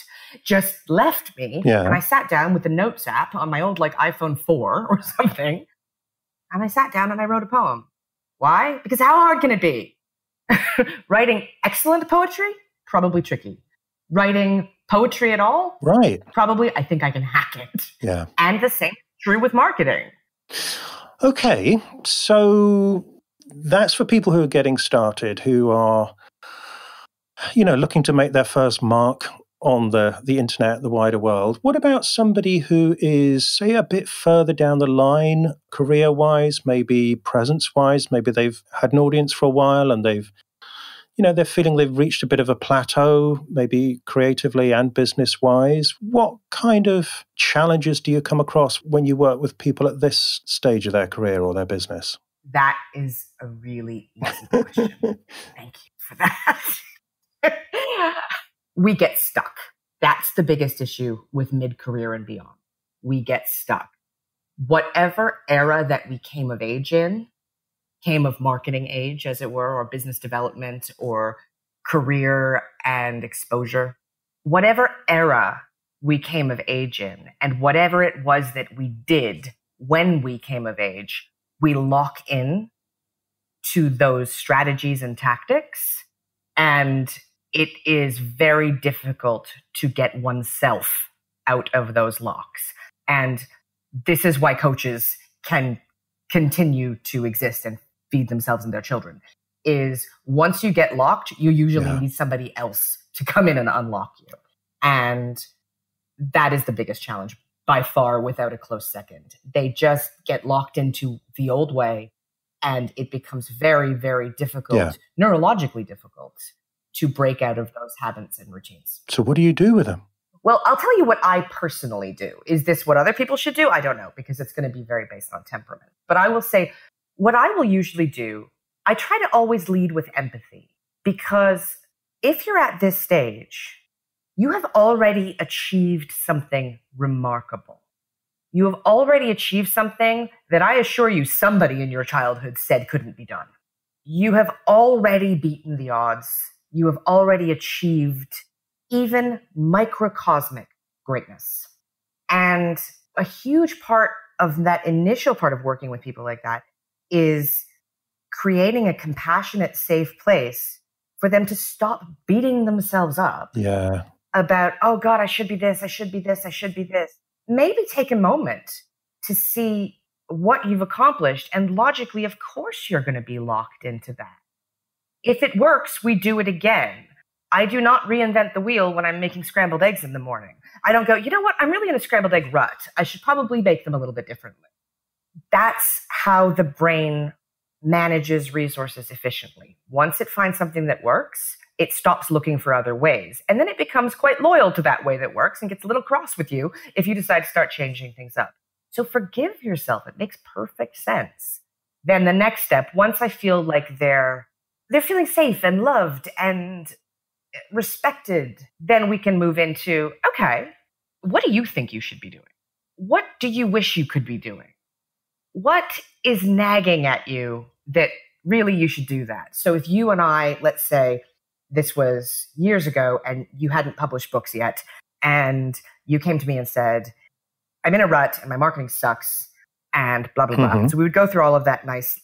just left me. Yeah. And I sat down with the Notes app on my old iPhone 4 or something. And I sat down and I wrote a poem. Why? Because how hard can it be? Writing excellent poetry? Probably tricky. Writing poetry at all? Right. Probably, I think I can hack it. Yeah. And the same true with marketing. Okay. So that's for people who are getting started, who are, looking to make their first mark on the internet, the wider world. What about somebody who is, say, a bit further down the line, career-wise, maybe presence-wise? Maybe they've had an audience for a while and they're feeling they've reached a bit of a plateau, maybe creatively and business-wise. What kind of challenges do you come across when you work with people at this stage of their career or their business? That is a really easy question. Thank you for that. We get stuck. That's the biggest issue with mid-career and beyond. We get stuck. Whatever era that we came of age in, came of marketing age, as it were, or business development or career and exposure, whatever era we came of age in, and whatever it was that we did when we came of age, we lock in to those strategies and tactics. And it is very difficult to get oneself out of those locks. And this is why coaches can continue to exist and feed themselves and their children, is once you get locked, you usually need somebody else to come in and unlock you. And that is the biggest challenge by far, without a close second. They just get locked into the old way, and it becomes very, very difficult, neurologically difficult, to break out of those habits and routines. So what do you do with them? Well, I'll tell you what I personally do. Is this what other people should do? I don't know, because it's going to be very based on temperament. But I will say, what I will usually do, I try to always lead with empathy, because if you're at this stage, you have already achieved something remarkable. You have already achieved something that I assure you somebody in your childhood said couldn't be done. You have already beaten the odds. You have already achieved even microcosmic greatness. And a huge part of that initial part of working with people like that is creating a compassionate, safe place for them to stop beating themselves up about, oh God, I should be this, I should be this, I should be this. Maybe take a moment to see what you've accomplished. And logically, of course, you're going to be locked into that. If it works, we do it again. I do not reinvent the wheel when I'm making scrambled eggs in the morning. I don't go, you know what? I'm really in a scrambled egg rut. I should probably bake them a little bit differently. That's how the brain manages resources efficiently. Once it finds something that works, it stops looking for other ways. And then it becomes quite loyal to that way that works and gets a little cross with you if you decide to start changing things up. So forgive yourself. It makes perfect sense. Then the next step, once I feel like they're feeling safe and loved and respected, then we can move into, okay, what do you think you should be doing? What do you wish you could be doing? What is nagging at you that really you should do that? So if you and I, let's say this was years ago and you hadn't published books yet, and you came to me and said, I'm in a rut and my marketing sucks and blah, blah, blah. So we would go through all of that nice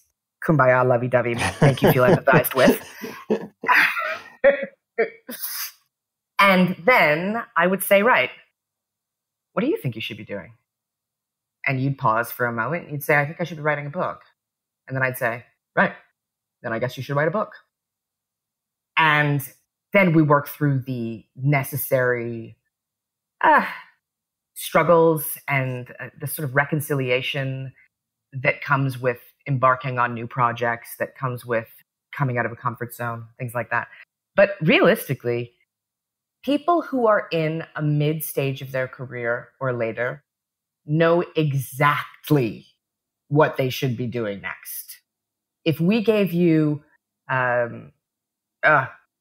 kumbaya, lovey-dovey, make you feel empathized with. And then I would say, right, what do you think you should be doing? And you'd pause for a moment and you'd say, I think I should be writing a book. And then I'd say, right, then I guess you should write a book. And then we work through the necessary struggles and the sort of reconciliation that comes with embarking on new projects, that comes with coming out of a comfort zone, things like that. But realistically, people who are in a mid stage of their career or later know exactly what they should be doing next. If we gave you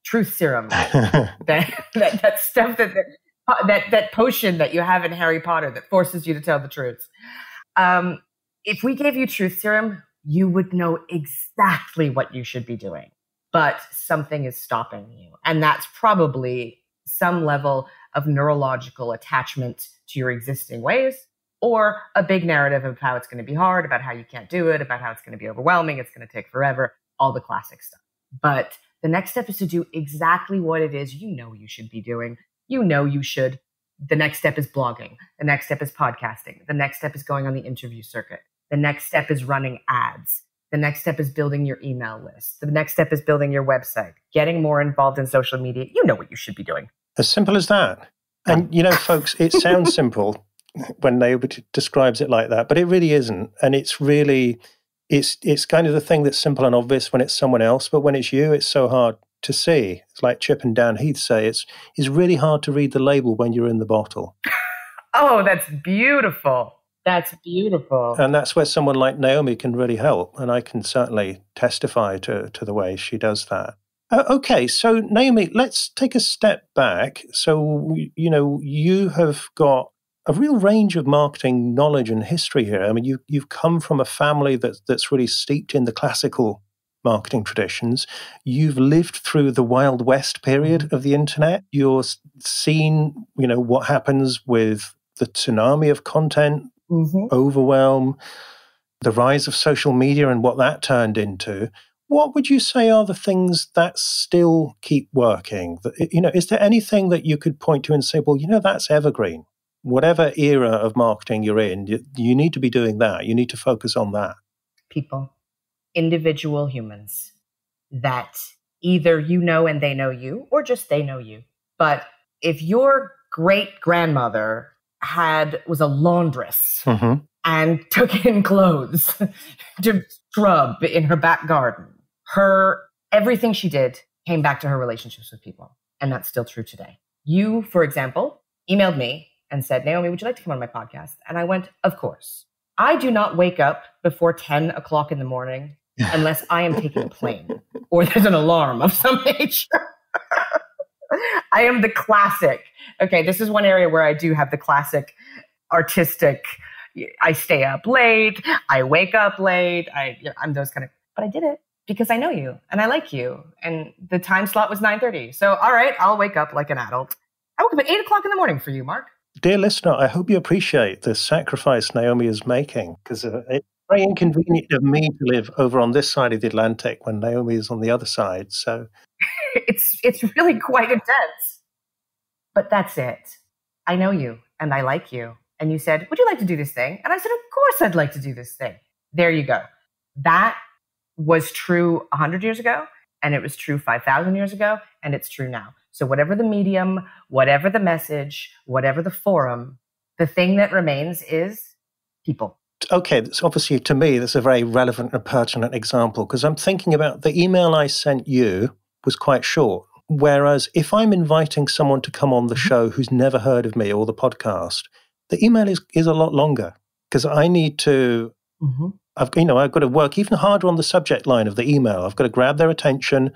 truth serum, that stuff that potion that you have in Harry Potter that forces you to tell the truth. If we gave you truth serum, you would know exactly what you should be doing. But something is stopping you. And that's probably some level of neurological attachment to your existing ways, or a big narrative of how it's going to be hard, about how you can't do it, about how it's going to be overwhelming, it's going to take forever, all the classic stuff. But the next step is to do exactly what it is you know you should be doing. You know you should. The next step is blogging. The next step is podcasting. The next step is going on the interview circuit. The next step is running ads. The next step is building your email list. The next step is building your website, getting more involved in social media. You know what you should be doing. As simple as that. And, you know, folks, it sounds simple when Naomi describes it like that, but it really isn't. And it's really, it's kind of the thing that's simple and obvious when it's someone else, but when it's you, it's so hard to see. It's like Chip and Dan Heath say, it's really hard to read the label when you're in the bottle. Oh, that's beautiful. That's beautiful. And that's where someone like Naomi can really help. And I can certainly testify to the way she does that. Okay, so Naomi, let's take a step back. So, you know, you have got a real range of marketing knowledge and history here. I mean, you've come from a family that's really steeped in the classical marketing traditions. You've lived through the Wild West period of the internet. You're seen, you know, what happens with the tsunami of content, overwhelm, the rise of social media and what that turned into. What would you say are the things that still keep working? You know, is there anything that you could point to and say, well, you know, that's evergreen? Whatever era of marketing you're in, you need to be doing that. You need to focus on that. People, individual humans that either you know and they know you, or just they know you. But if your great grandmother was a laundress and took in clothes to scrub in her back garden, everything she did came back to her relationships with people. And that's still true today. You, for example, emailed me and said, Naomi, would you like to come on my podcast? And I went, of course. I do not wake up before 10 o'clock in the morning unless I am taking a plane or there's an alarm of some nature. I am the classic. Okay, this is one area where I do have the classic artistic, I stay up late, I wake up late, I'm those kind of, but I did it because I know you and I like you. And the time slot was 9:30. So, all right, I'll wake up like an adult. I woke up at 8 o'clock in the morning for you, Mark. Dear listener, I hope you appreciate the sacrifice Naomi is making, because it's very inconvenient of me to live over on this side of the Atlantic when Naomi is on the other side. So it's really quite intense. But that's it. I know you and I like you. And you said, would you like to do this thing? And I said, of course I'd like to do this thing. There you go. That was true 100 years ago, and it was true 5,000 years ago, and it's true now. So whatever the medium, whatever the message, whatever the forum, the thing that remains is people. Okay, so obviously to me, that's a very relevant and pertinent example, because I'm thinking about the email I sent you was quite short. Whereas if I'm inviting someone to come on the show who's never heard of me or the podcast, the email is a lot longer, because I need to, I've got to work even harder on the subject line of the email. I've got to grab their attention.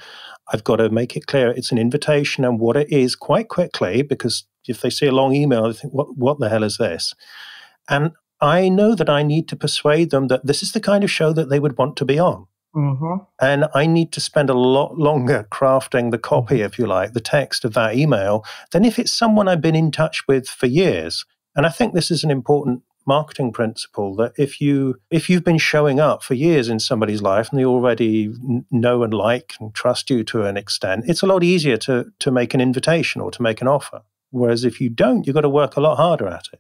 I've got to make it clear it's an invitation and what it is quite quickly, because if they see a long email, they think, what the hell is this? And I know that I need to persuade them that this is the kind of show that they would want to be on. And I need to spend a lot longer crafting the copy, if you like, the text of that email, than if it's someone I've been in touch with for years. And I think this is an important marketing principle, that if you've been showing up for years in somebody's life and they already know and like and trust you to an extent, it's a lot easier to make an invitation or to make an offer. Whereas if you don't, you've got to work a lot harder at it.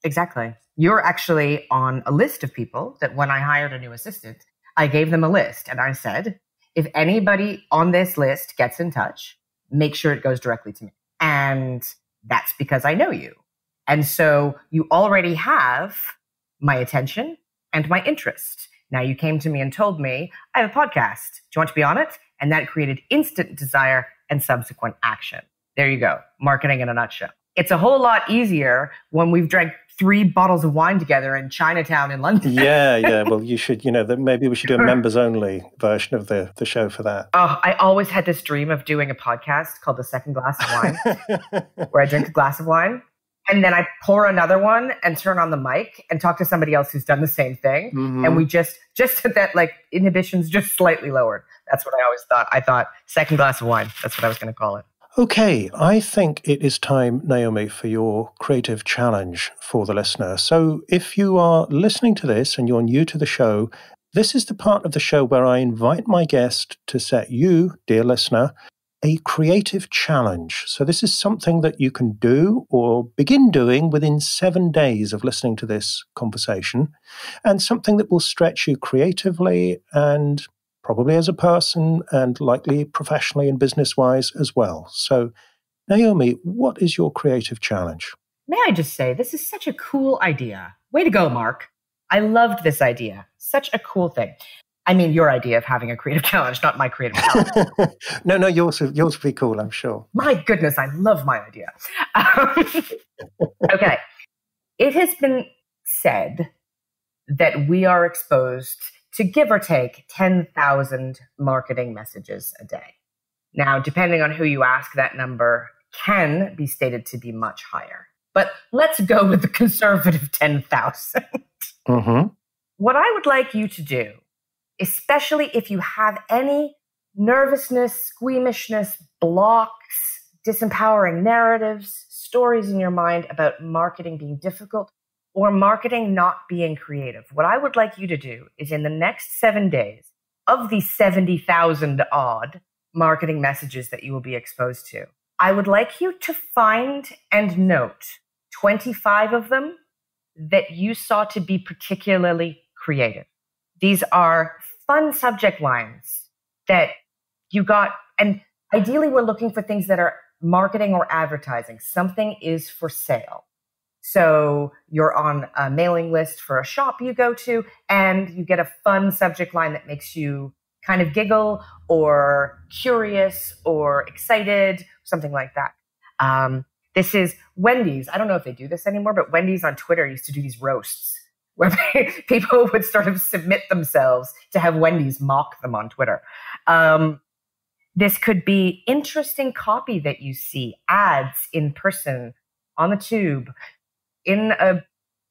Exactly. You're actually on a list of people that when I hired a new assistant, I gave them a list and I said, if anybody on this list gets in touch, make sure it goes directly to me. And that's because I know you. And so you already have my attention and my interest. Now you came to me and told me, I have a podcast. Do you want to be on it? And that created instant desire and subsequent action. There you go. Marketing in a nutshell. It's a whole lot easier when we've drank 3 bottles of wine together in Chinatown in London. Yeah. Well, you should, maybe we should do a members only version of the show for that. Oh, I always had this dream of doing a podcast called The Second Glass of Wine, where I drink a glass of wine and then I pour another one and turn on the mic and talk to somebody else who's done the same thing. And we just that like inhibitions just slightly lowered. That's what I always thought. I thought second glass of wine. That's what I was going to call it. Okay, I think it is time, Naomi, for your creative challenge for the listener. So if you are listening to this and you're new to the show, this is the part of the show where I invite my guest to set you, dear listener, a creative challenge. So this is something that you can do or begin doing within 7 days of listening to this conversation, and something that will stretch you creatively and probably as a person and likely professionally and business-wise as well. So, Naomi, what is your creative challenge? May I just say, this is such a cool idea. Way to go, Mark. I loved this idea. Such a cool thing. I mean, your idea of having a creative challenge, not my creative challenge. No, yours would be cool, I'm sure. My goodness, I love my idea. Okay. It has been said that we are exposed to give or take 10,000 marketing messages a day. Now, depending on who you ask, that number can be stated to be much higher. But let's go with the conservative 10,000. What I would like you to do, especially if you have any nervousness, squeamishness, blocks, disempowering narratives, stories in your mind about marketing being difficult, or marketing not being creative. What I would like you to do is in the next 7 days, of the 70,000 odd marketing messages that you will be exposed to, I would like you to find and note 25 of them that you saw to be particularly creative. These are fun subject lines that you got, and ideally we're looking for things that are marketing or advertising. Something is for sale. So you're on a mailing list for a shop you go to, and you get a fun subject line that makes you kind of giggle or curious or excited, something like that. This is Wendy's. I don't know if they do this anymore, but Wendy's on Twitter used to do these roasts where people would sort of submit themselves to have Wendy's mock them on Twitter. This could be interesting copy that you see, ads in person, on the tube, in a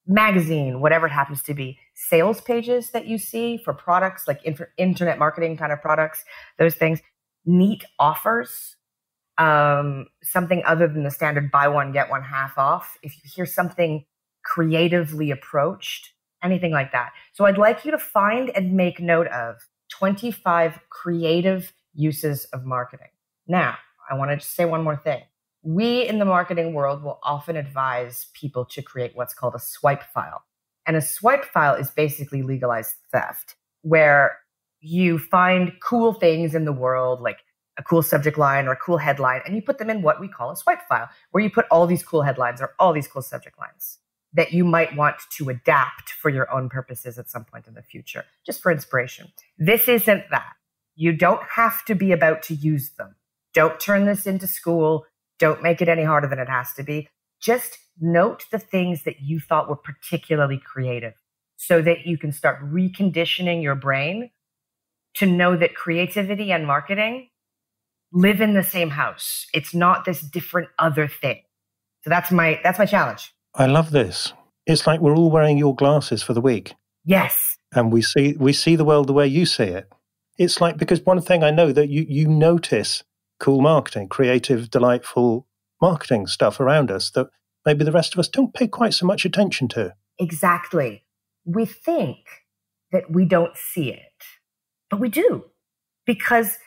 magazine, whatever it happens to be, sales pages that you see for products like internet marketing kind of products, those things, neat offers, something other than the standard buy one, get one half off. If you hear something creatively approached, anything like that. So I'd like you to find and make note of 25 creative uses of marketing. Now, I want to just say one more thing. We in the marketing world will often advise people to create what's called a swipe file. And a swipe file is basically legalized theft, where you find cool things in the world, like a cool subject line or a cool headline, and you put them in what we call a swipe file, where you put all these cool headlines or all these cool subject lines that you might want to adapt for your own purposes at some point in the future, just for inspiration. This isn't that. You don't have to be about to use them. Don't turn this into school. Don't make it any harder than it has to be. Just note the things that you thought were particularly creative so that you can start reconditioning your brain to know that creativity and marketing live in the same house. It's not this different other thing. So that's my challenge. I love this. It's like we're all wearing your glasses for the week. Yes. And we see the world the way you see it. It's like, because one thing I know that you notice cool marketing, creative, delightful marketing stuff around us that maybe the rest of us don't pay quite so much attention to. Exactly. We think that we don't see it, but we do, because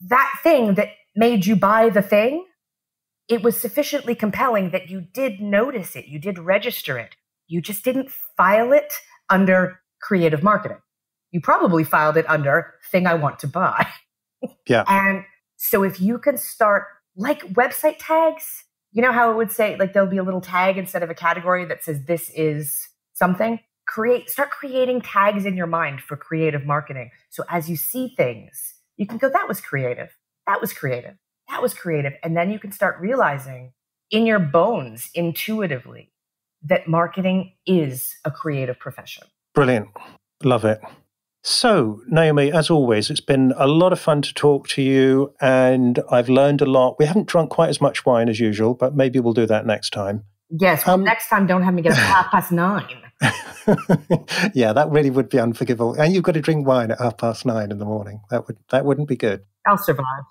that thing that made you buy the thing, it was sufficiently compelling that you did notice it. You did register it. You just didn't file it under creative marketing. You probably filed it under thing I want to buy. Yeah. And so if you can start, like website tags, you know how it would say, like there'll be a little tag instead of a category that says this is something? Start creating tags in your mind for creative marketing. So as you see things, you can go, that was creative. That was creative. That was creative. And then you can start realizing in your bones intuitively that marketing is a creative profession. Brilliant. Love it. So, Naomi, as always, it's been a lot of fun to talk to you, and I've learned a lot. We haven't drunk quite as much wine as usual, but maybe we'll do that next time. Yes, well, next time don't have me get up at 9:30. Yeah, that really would be unforgivable. And you've got to drink wine at 9:30 in the morning. That wouldn't be good. I'll survive.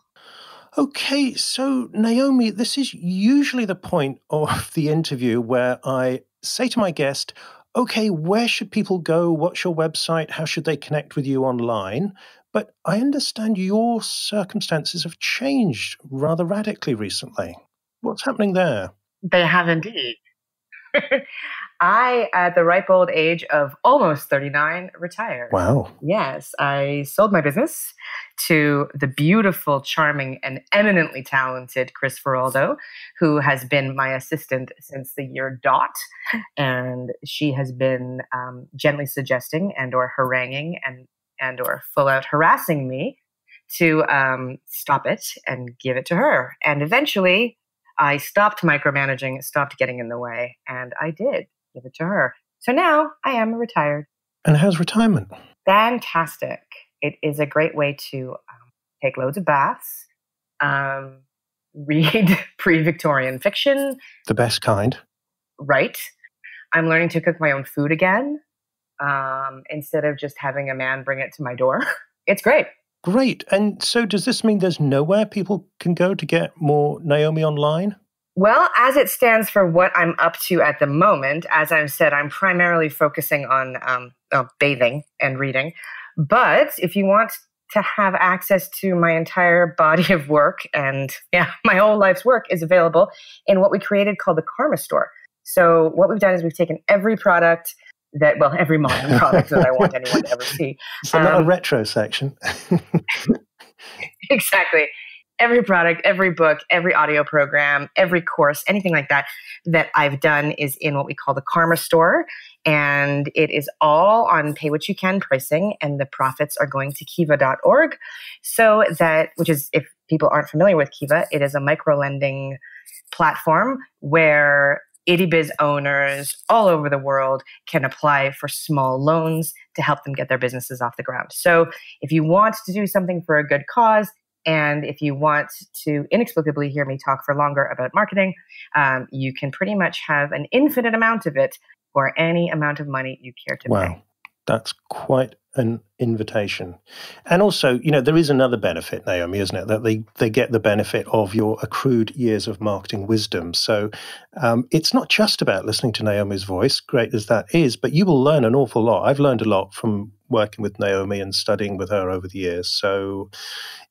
Okay, so Naomi, this is usually the point of the interview where I say to my guest, okay, where should people go? What's your website? How should they connect with you online? But I understand your circumstances have changed rather radically recently. What's happening there? They have indeed. I, at the ripe old age of almost 39, retired. Wow. Yes, I sold my business to the beautiful, charming, and eminently talented Chris Feraldo, who has been my assistant since the year dot. And she has been gently suggesting and or haranguing and or full out harassing me to stop it and give it to her. And eventually I stopped micromanaging, stopped getting in the way, and I did give it to her. So now I am retired. And how's retirement? Fantastic. It is a great way to take loads of baths, read pre-Victorian fiction. The best kind. Right. I'm learning to cook my own food again instead of just having a man bring it to my door. It's great. Great. And so does this mean there's nowhere people can go to get more Naomi online? Well, as it stands for what I'm up to at the moment, as I've said, I'm primarily focusing on bathing and reading. But if you want to have access to my entire body of work, and my whole life's work is available in what we created called the Karma Store. So what we've done is we've taken every product every modern product that I want anyone to ever see. So not a retro section. Exactly. Every product, every book, every audio program, every course, anything like that I've done is in what we call the Karma Store. And it is all on pay what you can pricing. And the profits are going to kiva.org. So which is, if people aren't familiar with Kiva, it is a micro-lending platform where IttyBiz owners all over the world can apply for small loans to help them get their businesses off the ground. So if you want to do something for a good cause, and if you want to inexplicably hear me talk for longer about marketing, you can pretty much have an infinite amount of it for any amount of money you care to pay. Wow, that's quite an invitation. And also, there is another benefit, Naomi, isn't it? That they get the benefit of your accrued years of marketing wisdom. So it's not just about listening to Naomi's voice, great as that is, but you will learn an awful lot. I've learned a lot from working with Naomi and studying with her over the years. So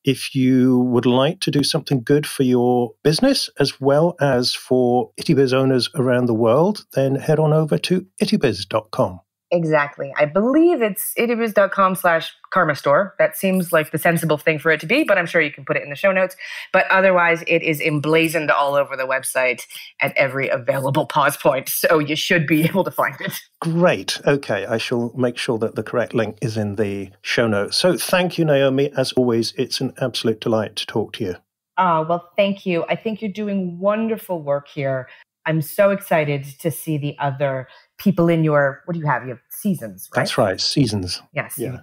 if you would like to do something good for your business as well as for IttyBiz owners around the world, then head on over to ittybiz.com. Exactly. I believe it's itibus.com/karma store. That seems like the sensible thing for it to be, but I'm sure you can put it in the show notes. But otherwise, it is emblazoned all over the website at every available pause point. So you should be able to find it. Great. Okay. I shall make sure that the correct link is in the show notes. So thank you, Naomi. As always, it's an absolute delight to talk to you. Well, thank you. I think you're doing wonderful work here. I'm so excited to see the other people in your, what do you have? You have seasons, right? That's right, seasons. Yes, Yeah.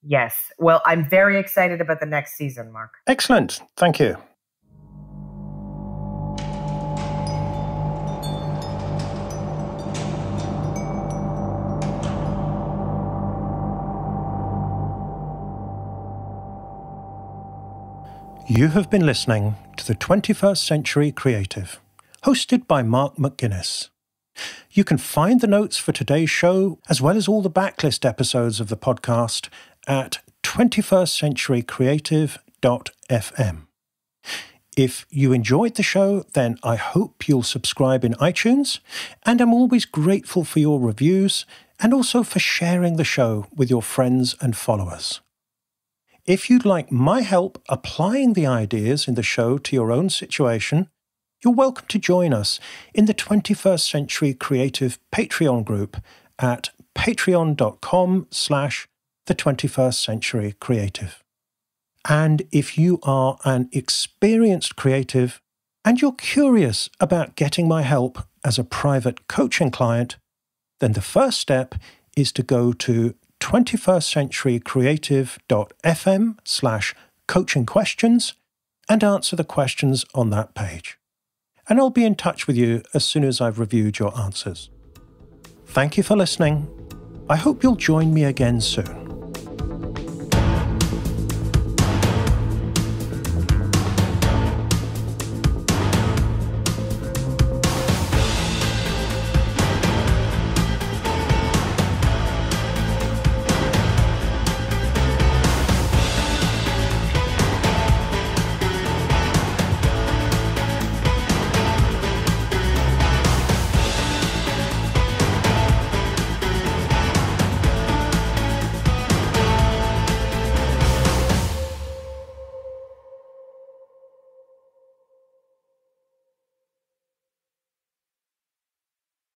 Yes. Well, I'm very excited about the next season, Mark. Excellent. Thank you. You have been listening to the 21st Century Creative, hosted by Mark McGuinness. You can find the notes for today's show, as well as all the backlist episodes of the podcast, at 21stcenturycreative.fm. If you enjoyed the show, then I hope you'll subscribe in iTunes, and I'm always grateful for your reviews and also for sharing the show with your friends and followers. If you'd like my help applying the ideas in the show to your own situation, you're welcome to join us in the 21st Century Creative Patreon group at patreon.com/the21st-century-creative. And if you are an experienced creative and you're curious about getting my help as a private coaching client, then the first step is to go to 21stcenturycreative.fm/coaching questions and answer the questions on that page. And I'll be in touch with you as soon as I've reviewed your answers. Thank you for listening. I hope you'll join me again soon.